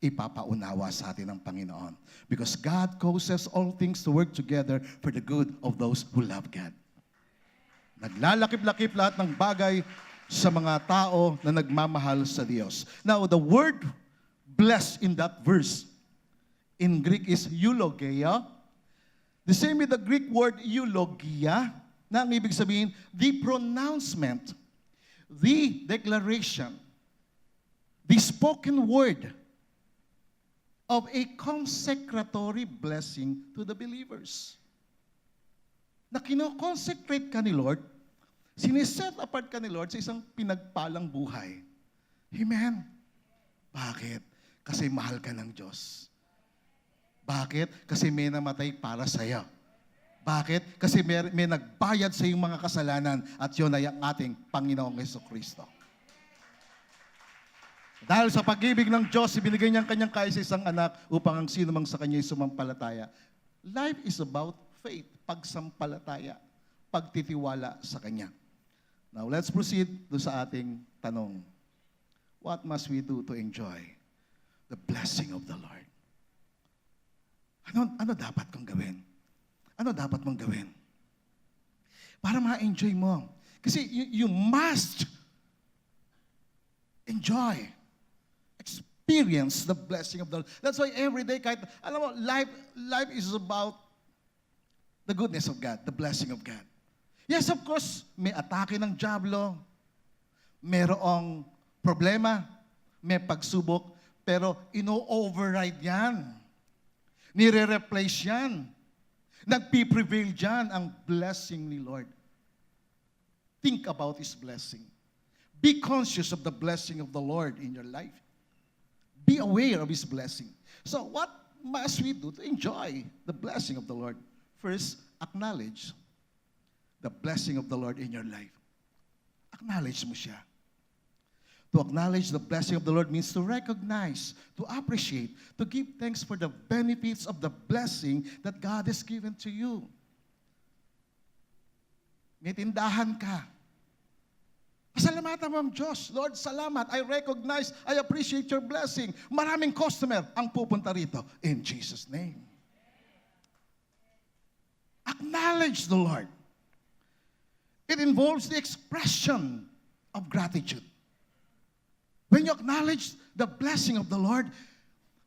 Speaker 1: ipapaunawa sa atin ng Panginoon. Because God causes all things to work together for the good of those who love God. Naglalakip-lakip lahat ng bagay sa mga tao na nagmamahal sa Diyos. Now, the word blessed in that verse in Greek is eulogia. The same with the Greek word eulogia, na ang ibig sabihin, the pronouncement, the declaration, the spoken word of a consecratory blessing to the believers. Na kinoconsecrate ka ni Lord, siniset apart ka ni Lord sa isang pinagpalang buhay. Amen? Bakit? Kasi mahal ka ng Diyos. Bakit? Kasi may namatay para sa'yo. Bakit? Kasi may nagbayad sa iyong mga kasalanan at yun ay ang ating Panginoong Jesucristo. Dahil sa pag-ibig ng Diyos, ibinigay niya ang kanyang kaisa-isang anak upang ang sino mang sa kanya ay sumampalataya. Life is about faith, pagsampalataya, pagtitiwala sa Kanya. Now, let's proceed do sa ating tanong. What must we do to enjoy the blessing of the Lord? Ano dapat kong gawin? Ano dapat mong gawin? Para ma-enjoy mo. Kasi you must enjoy, experience the blessing of the Lord. That's why every day, kahit, alam mo, life is about the goodness of God, the blessing of God. Yes, of course, may atake ng dyablo, merong problema, may pagsubok, pero ino-override yan. Nire-replace yan. Nagpi-prevail dyan ang blessing ni Lord. Think about His blessing. Be conscious of the blessing of the Lord in your life. Be aware of His blessing. So what must we do to enjoy the blessing of the Lord? First, acknowledge the blessing of the Lord in your life. Acknowledge mo siya. To acknowledge the blessing of the Lord means to recognize, to appreciate, to give thanks for the benefits of the blessing that God has given to you. May tindahan ka. Pasalamatan mo ang Diyos. Lord, salamat. I recognize, I appreciate your blessing. Maraming customer ang pupunta rito. In Jesus' name. Acknowledge the Lord. It involves the expression of gratitude. When you acknowledge the blessing of the Lord,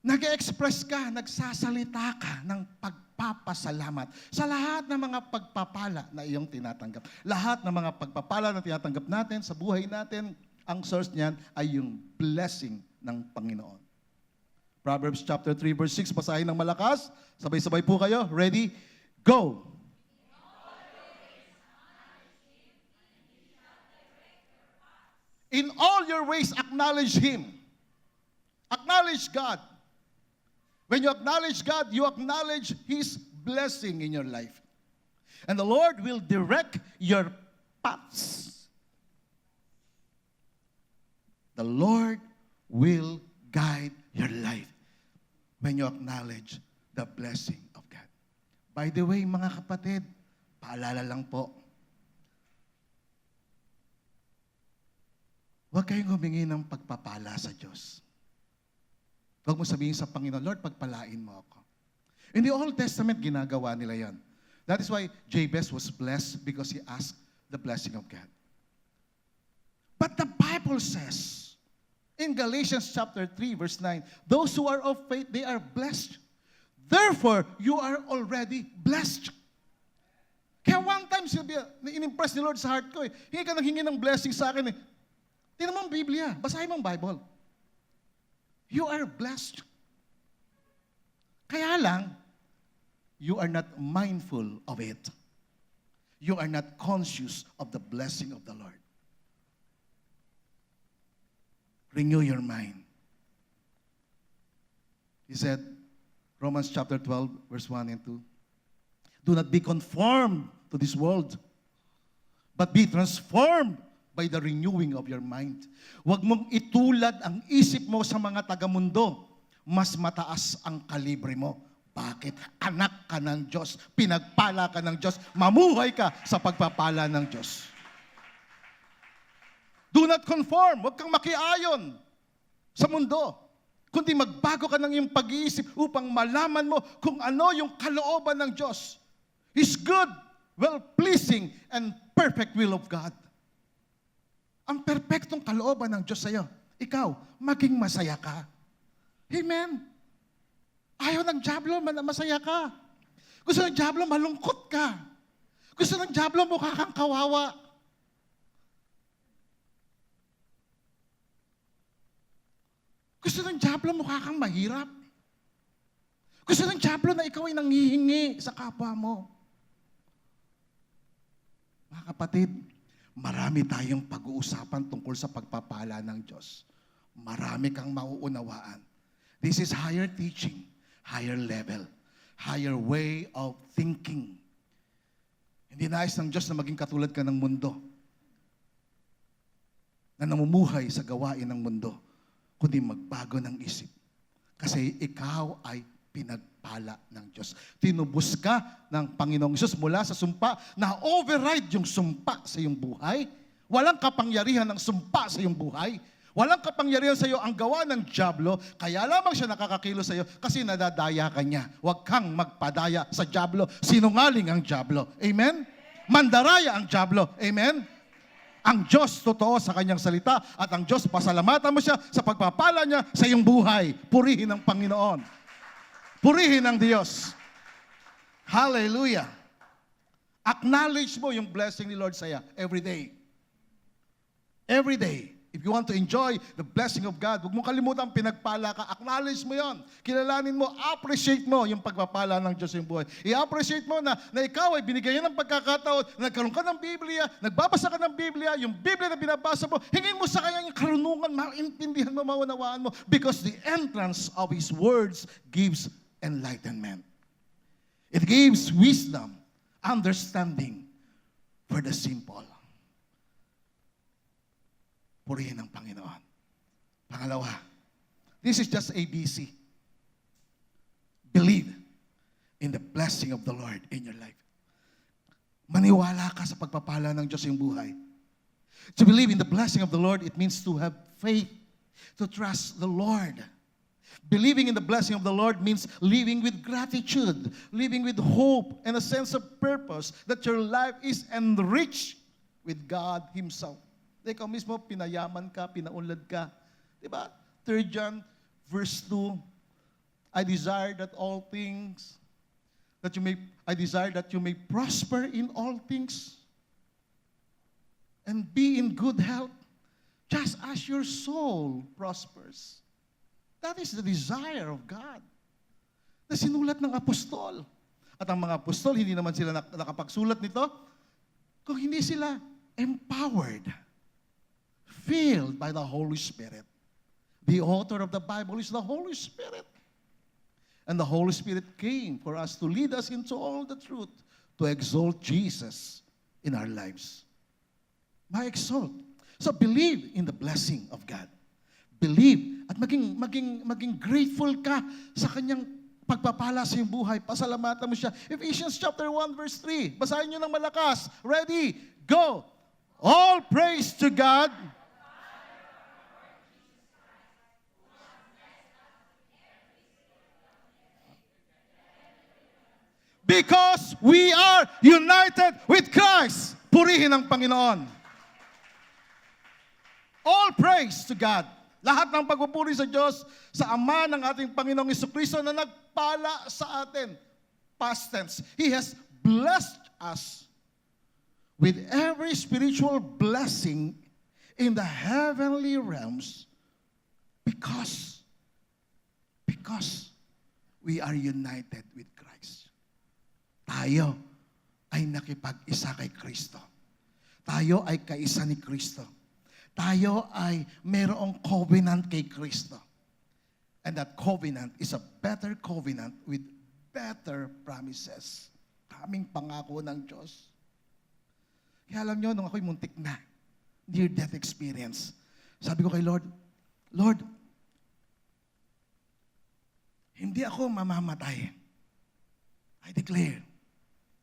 Speaker 1: nag-express ka, nagsasalita ka ng pagpapasalamat sa lahat ng mga pagpapala na iyong tinatanggap. Lahat ng mga pagpapala na tinatanggap natin sa buhay natin, ang source niyan ay yung blessing ng Panginoon. Proverbs chapter 3 verse 6, basahin ng malakas. Sabay-sabay po kayo. Ready? Go! In all your ways, acknowledge Him. Acknowledge God. When you acknowledge God, you acknowledge His blessing in your life. And the Lord will direct your paths. The Lord will guide your life when you acknowledge the blessing of God. By the way, mga kapatid, paalala lang po, huwag kayong humingi ng pagpapala sa Diyos. Huwag mo sabihin sa Panginoon, Lord, pagpalain mo ako. In the Old Testament, ginagawa nila yan. That is why Jabez was blessed because he asked the blessing of God. But the Bible says, in Galatians chapter 3, verse 9, those who are of faith, they are blessed. Therefore, you are already blessed. Kaya one time, in-impress ni Lord sa heart ko, hingi ka nang hingi ng blessing sa akin. Tingnan mo ang Biblia. Basahin mo ang Bible. You are blessed. Kaya lang, you are not mindful of it. You are not conscious of the blessing of the Lord. Renew your mind. He said, Romans chapter 12, verse 1 and 2, do not be conformed to this world, but be transformed by the renewing of your mind. Huwag mong itulad ang isip mo sa mga taga-mundo. Mas mataas ang kalibre mo. Bakit? Anak ka ng Diyos. Pinagpala ka ng Diyos. Mamuhay ka sa pagpapala ng Diyos. Do not conform. Huwag kang makiayon sa mundo. Kundi magbago ka ng iyong pag-iisip upang malaman mo kung ano yung kalooban ng Diyos. His good, well-pleasing, and perfect will of God. Ang perpektong kalooban ng Diyos sa iyo, ikaw, maging masaya ka. Amen? Ayaw ng dyablo, masaya ka. Gusto ng dyablo, malungkot ka. Gusto ng dyablo, mukha kang kawawa. Gusto ng dyablo, mukha kang mahirap. Gusto ng dyablo na ikaw ay nanghihingi sa kapwa mo. Mga kapatid, marami tayong pag-uusapan tungkol sa pagpapala ng Diyos. Marami kang mauunawaan. This is higher teaching, higher level, higher way of thinking. Hindi nais ng Diyos na maging katulad ka ng mundo, na namumuhay sa gawain ng mundo, kundi magbago ng isip. Kasi ikaw ay pinagpala ng Diyos. Tinubos ka ng Panginoong Diyos mula sa sumpa na override yung sumpa sa iyong buhay. Walang kapangyarihan ng sumpa sa iyong buhay. Walang kapangyarihan sa iyo ang gawa ng dyablo, kaya lamang siya nakakakilo sa iyo kasi nadadaya ka niya. Huwag kang magpadaya sa dyablo. Sinungaling ang dyablo. Amen? Mandaraya ang dyablo. Amen? Ang Diyos totoo sa kanyang salita at ang Diyos pasalamatan mo siya sa pagpapala niya sa iyong buhay. Purihin ang Panginoon. Purihin ang Diyos. Hallelujah. Acknowledge mo yung blessing ni Lord sa iyo every day. Every day. If you want to enjoy the blessing of God, huwag mong kalimutan pinagpala ka. Acknowledge mo yon. Kilalanin mo, appreciate mo yung pagpapala ng Diyos yung buhay. I-appreciate mo na ikaw ay binigyan ng pagkakataon, nagkaroon ka ng Biblia, nagbabasa ka ng Biblia, yung Biblia na binabasa mo, hingin mo sa kanya yung karunungan, maintindihan mo, maunawaan mo, because the entrance of His words gives enlightenment. It gives wisdom, understanding for the simple. Purihin ang Panginoon. Pangalawa, this is just ABC. Believe in the blessing of the Lord in your life. Maniwala ka sa pagpapala ng Diyos yung buhay. To believe in the blessing of the Lord, it means to have faith, to trust the Lord. Believing in the blessing of the Lord means living with gratitude, living with hope and a sense of purpose that your life is enriched with God Himself. Ikaw mismo, pinayaman ka, pinaunlad ka. Diba? 3 John verse 2, I desire that you may prosper in all things and be in good health, just as your soul prospers. That is the desire of God. Na sinulat ng apostol. At ang mga apostol, hindi naman sila nakapagsulat nito kung hindi sila empowered, filled by the Holy Spirit. The author of the Bible is the Holy Spirit. And the Holy Spirit came for us to lead us into all the truth, to exalt Jesus in our lives. Ma-exalt. So believe in the blessing of God. Believe at maging grateful ka sa kanyang pagpapala sa iyong buhay. Pasalamatan mo siya. Ephesians chapter 1 verse 3. Basahin niyo ng malakas. Ready? Go! All praise to God. Because we are united with Christ. Purihin ang Panginoon. All praise to God. Lahat ng pagpupuri sa Diyos, sa Ama ng ating Panginoong Jesucristo na nagpala sa atin. Past tense. He has blessed us with every spiritual blessing in the heavenly realms because we are united with Christ. Tayo ay nakipag-isa kay Kristo. Tayo ay kaisa ni Kristo. Tayo ay mayroong covenant kay Kristo. And that covenant is a better covenant with better promises. Kaming pangako ng Diyos. Kaya alam nyo, nung ako'y muntik na, near-death experience, sabi ko kay Lord, Lord, hindi ako mamamatay. I declare,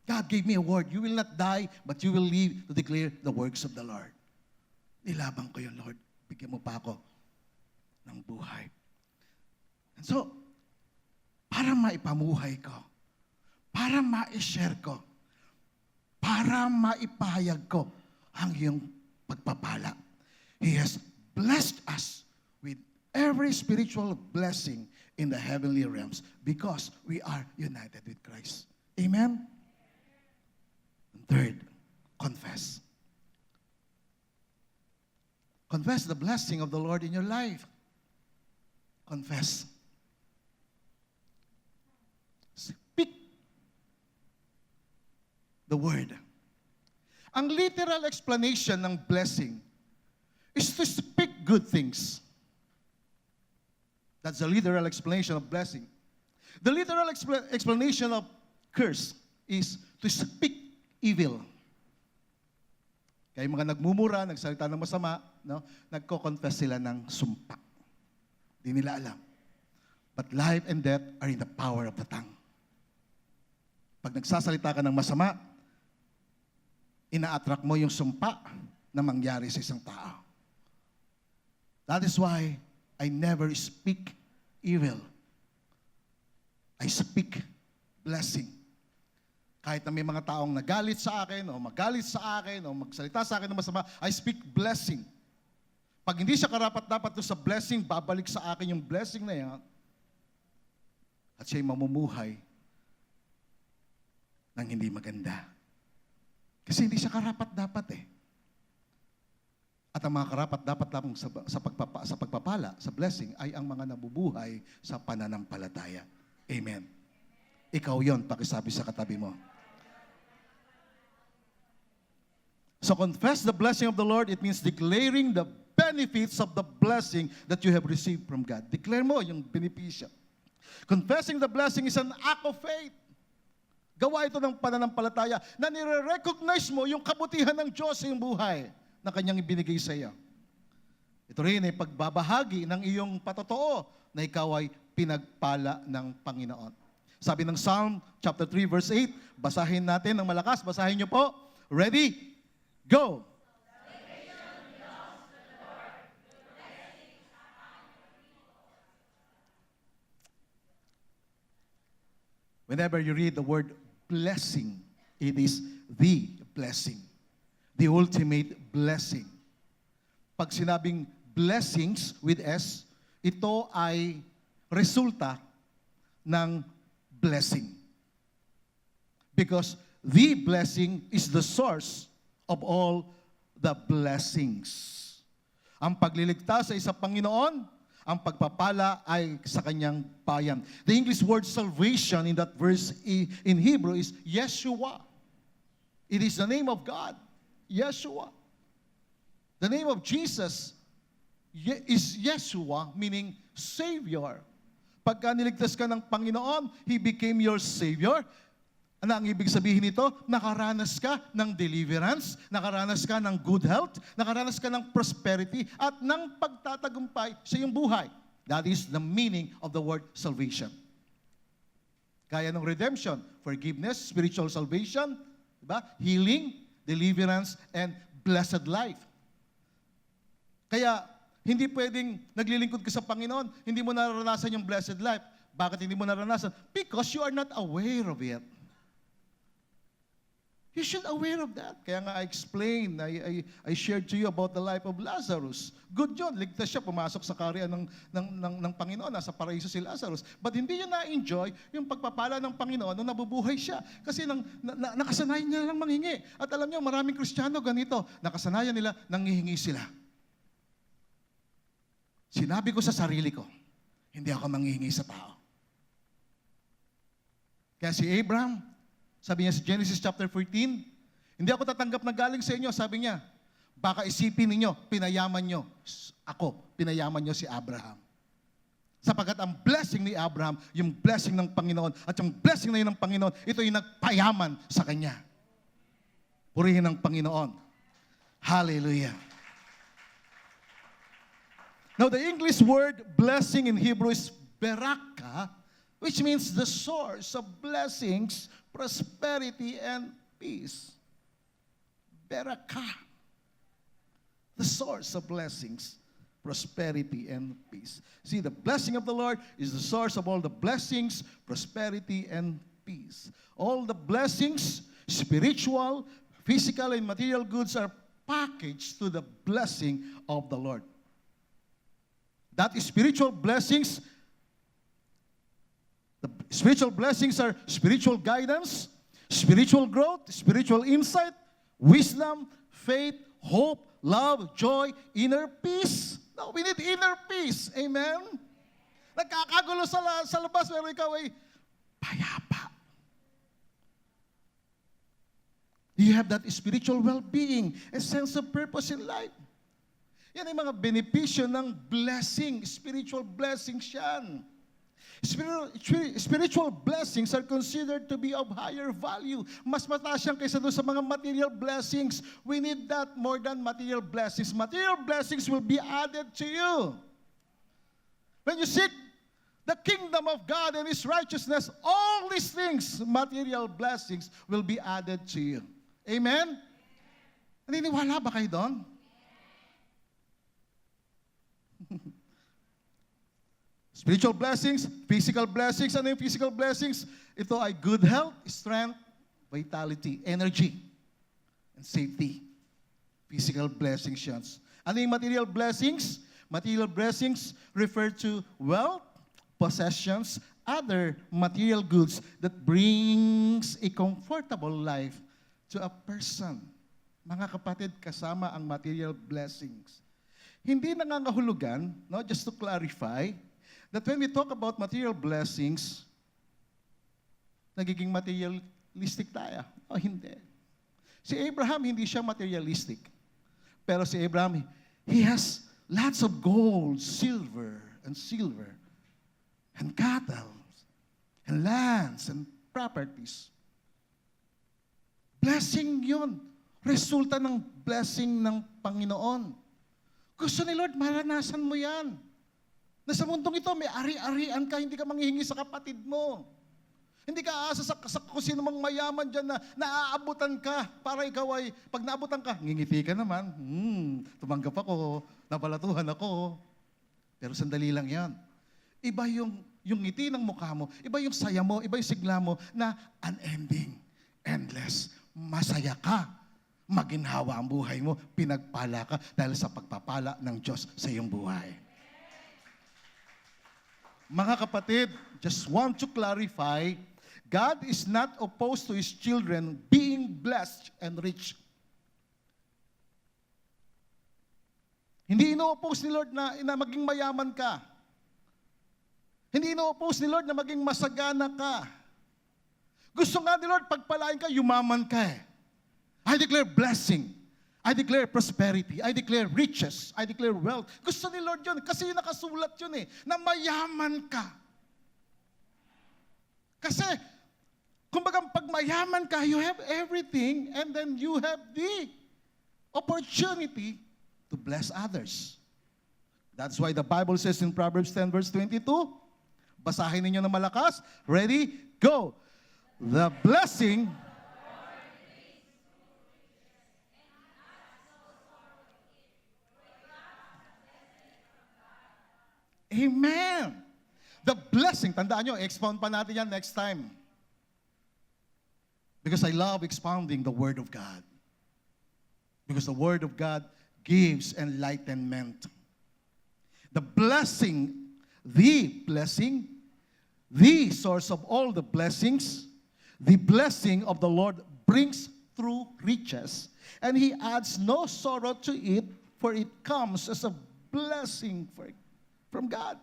Speaker 1: God gave me a word. You will not die, but you will live to declare the works of the Lord. Nilabang ko yun, Lord. Bigyan mo pa ako ng buhay. And so, para maipamuhay ko, para ma-share ko, para maipahayag ko ang iyong pagpapala. He has blessed us with every spiritual blessing in the heavenly realms because we are united with Christ. Amen? Third, confess. Confess the blessing of the Lord in your life. Confess. Speak the word. Ang literal explanation ng blessing is to speak good things. That's the literal explanation of blessing. The literal explanation of curse is to speak evil. Kaya mga nagmumura, nagsalita ng masama, no? Nagko-confess sila ng sumpa. Di nila alam. But life and death are in the power of the tongue. Pag nagsasalita ka ng masama, ina-attract mo yung sumpa na mangyari sa isang tao. That is why I never speak evil. I speak blessing. Kahit na may mga taong nagalit sa akin, o magalit sa akin, o magsalita sa akin ng masama, I speak blessing. Pag hindi siya karapat-dapat doon sa blessing, babalik sa akin yung blessing na yan, at siya'y mamumuhay ng hindi maganda. Kasi hindi siya karapat-dapat eh. At ang mga karapat-dapat lamang sa pagpapala, sa blessing, ay ang mga nabubuhay sa pananampalataya. Amen. Ikaw yon, pakisabi sa katabi mo. So confess the blessing of the Lord, it means declaring the benefits of the blessing that you have received from God. Declare mo yung benepisyo. Confessing the blessing is an act of faith. Gawa ito ng pananampalataya na nire-recognize mo yung kabutihan ng Diyos sa iyong buhay na Kanyang ibinigay sa iyo. Ito rin ay pagbabahagi ng iyong patotoo na ikaw ay pinagpala ng Panginoon. Sabi ng Psalm chapter 3 verse 8, basahin natin ng malakas, basahin niyo po. Ready? Go! Whenever you read the word blessing, it is the blessing. The ultimate blessing. Pag sinabing blessings with S, ito ay resulta ng blessing. Because the blessing is the source of all the blessings. Ang pagliligtas ay sa Panginoon, ang pagpapala ay sa Kanyang bayan. The English word salvation in that verse in Hebrew is Yeshua. It is the name of God, Yeshua. The name of Jesus is Yeshua, meaning Savior. Pagka niligtas ka ng Panginoon, He became your Savior. Ano ang ibig sabihin nito? Nakaranas ka ng deliverance, nakaranas ka ng good health, nakaranas ka ng prosperity, at ng pagtatagumpay sa iyong buhay. That is the meaning of the word salvation. Kaya ng redemption, forgiveness, spiritual salvation, diba? Healing, deliverance, and blessed life. Kaya, hindi pwedeng naglilingkod ka sa Panginoon, hindi mo naranasan yung blessed life. Bakit hindi mo naranasan? Because you are not aware of it. You should aware of that. Kaya nga I explained, I shared to you about the life of Lazarus. Good yun, ligtas siya, pumasok sa karyan ng Panginoon, nasa paraiso si Lazarus. But hindi niya na-enjoy yung pagpapala ng Panginoon nung nabubuhay siya. Kasi nakasanayan niya lang manghingi. At alam niyo, maraming Kristiyano ganito, nakasanayan nila, nanghihingi sila. Sinabi ko sa sarili ko, hindi ako manghihingi sa tao. Kaya si Abraham, sabi niya sa Genesis chapter 14, hindi ako tatanggap na galing sa inyo. Sabi niya, baka isipin ninyo, pinayaman nyo. Ako, pinayaman nyo si Abraham. Sapagat ang blessing ni Abraham, yung blessing ng Panginoon, at yung blessing na yun ng Panginoon, ito yung nagpayaman sa kanya. Purihin ng Panginoon. Hallelujah. Now, the English word blessing in Hebrew is beraka, which means the source of blessings, prosperity, and peace. Barakah. The source of blessings, prosperity, and peace. See, the blessing of the Lord is the source of all the blessings, prosperity, and peace. All the blessings, spiritual, physical, and material goods are packaged to the blessing of the Lord. That is spiritual blessings. The spiritual blessings are spiritual guidance, spiritual growth, spiritual insight, wisdom, faith, hope, love, joy, inner peace. Now, we need inner peace. Amen? Nagkakagulo sa labas, pero ikaw ay payapa. You have that spiritual well-being, a sense of purpose in life. Yan ay mga benepisyo ng blessing, spiritual blessings yan. Spiritual blessings are considered to be of higher value. Mas mataas yan kaysa doon sa mga material blessings. We need that more than material blessings. Material blessings will be added to you. When you seek the kingdom of God and His righteousness, all these things, material blessings, will be added to you. Amen? Naniniwala ba kayo doon? Spiritual blessings, physical blessings. Ano yung physical blessings? Ito ay good health, strength, vitality, energy, and safety. Physical blessings yan. Ano yung material blessings? Material blessings refer to wealth, possessions, other material goods that brings a comfortable life to a person. Mga kapatid, kasama ang material blessings. Hindi nangangahulugan, no, just to clarify, that when we talk about material blessings, nagiging materialistic tayo. O hindi. Si Abraham, hindi siya materialistic. Pero si Abraham, he has lots of gold, silver, and cattle, and lands, and properties. Blessing yun. Resulta ng blessing ng Panginoon. Gusto ni Lord, maranasan mo yan. Na sa mundong ito, may ari-arian ka, hindi ka manghihingi sa kapatid mo. Hindi ka aasa sa kung sino mang mayaman dyan na naaabutan ka para ikaw ay, pag naabutan ka, ngingiti ka naman. Tumanggap ako, nabalatuhan ako. Pero sandali lang yan. Iba yung ngiti ng mukha mo, iba yung saya mo, iba yung sigla mo na unending, endless, masaya ka. Maginhawa ang buhay mo, pinagpala ka dahil sa pagpapala ng Diyos sa iyong buhay. Mga kapatid, just want to clarify, God is not opposed to His children being blessed and rich. Hindi ino-oppose ni Lord na maging mayaman ka. Hindi ino-oppose ni Lord na maging masagana ka. Gusto nga ni Lord, pagpalain ka, yumaman ka eh. I declare blessing. I declare prosperity. I declare riches. I declare wealth. Gusto ni Lord yun. Kasi yung nakasulat yun eh. Na mayaman ka. Kasi, kumbaga pag mayaman ka, you have everything and then you have the opportunity to bless others. That's why the Bible says in Proverbs 10 verse 22, basahin ninyo na malakas. Ready? Go! The blessing Amen. The blessing, tandaan nyo, expound pa natin yan next time. Because I love expounding the Word of God. Because the Word of God gives enlightenment. The blessing, the source of all the blessings, the blessing of the Lord brings through riches, and He adds no sorrow to it, for it comes as a blessing from God.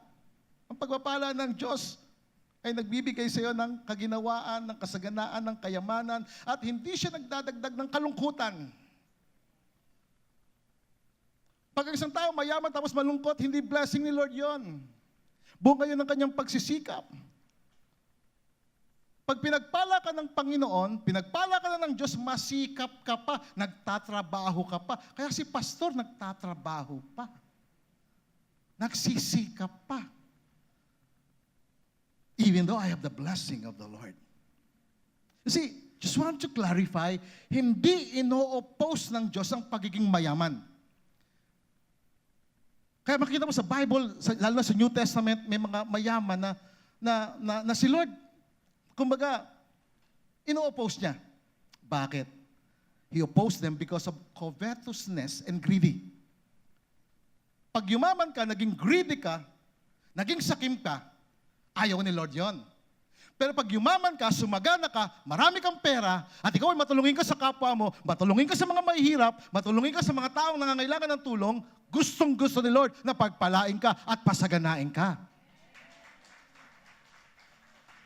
Speaker 1: Ang pagpapala ng Diyos ay nagbibigay sa iyo ng kaginawaan, ng kasaganaan, ng kayamanan, at hindi siya nagdadagdag ng kalungkutan. Pag ang isang tao mayaman tapos malungkot, hindi blessing ni Lord yon. Bunga yun ng kanyang pagsisikap. Pag pinagpala ka ng Panginoon, pinagpala ka na ng Diyos, masikap ka pa, nagtatrabaho ka pa. Kaya si pastor nagtatrabaho pa. Nagsisikap pa. Even though I have the blessing of the Lord. You see, just want to clarify, hindi ino-oppose ng Diyos ang pagiging mayaman. Kaya makita mo sa Bible, lalo na sa New Testament, may mga mayaman na si Lord, kumbaga, ino-oppose niya. Bakit? He opposed them because of covetousness and greedy. Pag yumaman ka, naging greedy ka, naging sakim ka, ayaw ni Lord yon. Pero pag yumaman ka, sumagana ka, marami kang pera, at ikaw ay matulungin ka sa kapwa mo, matulungin ka sa mga mahihirap, matulungin ka sa mga taong nangangailangan ng tulong, gustong-gusto ni Lord na pagpalain ka at pasaganain ka.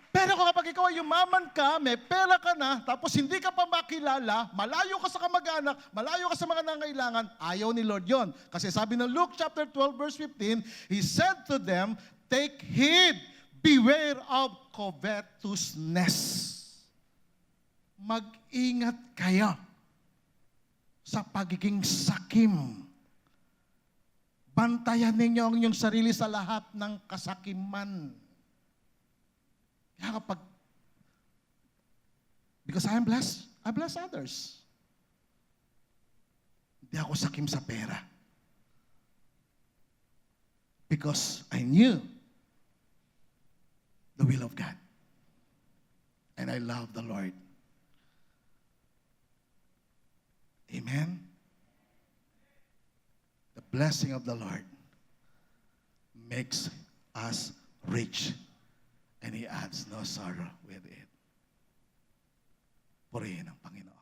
Speaker 1: Pero kapag ikaw ay yumaman ka, may pera ka na, tapos hindi ka pa makilala, malayo ka sa kamag-anak, malayo ka sa mga nangangailangan, ayaw ni Lord yon. Kasi sabi ng Luke chapter 12 verse 15, He said to them, take heed, beware of covetousness. Mag-ingat kayo sa pagiging sakim. Bantayan ninyo ang inyong sarili sa lahat ng kasakiman. Kaya kapag, because I am blessed, I bless others. Hindi ako sakim sa pera. Because I knew the will of God. And I love the Lord. Amen? The blessing of the Lord makes us rich, and He adds no sorrow with it. Purihin ang Panginoon.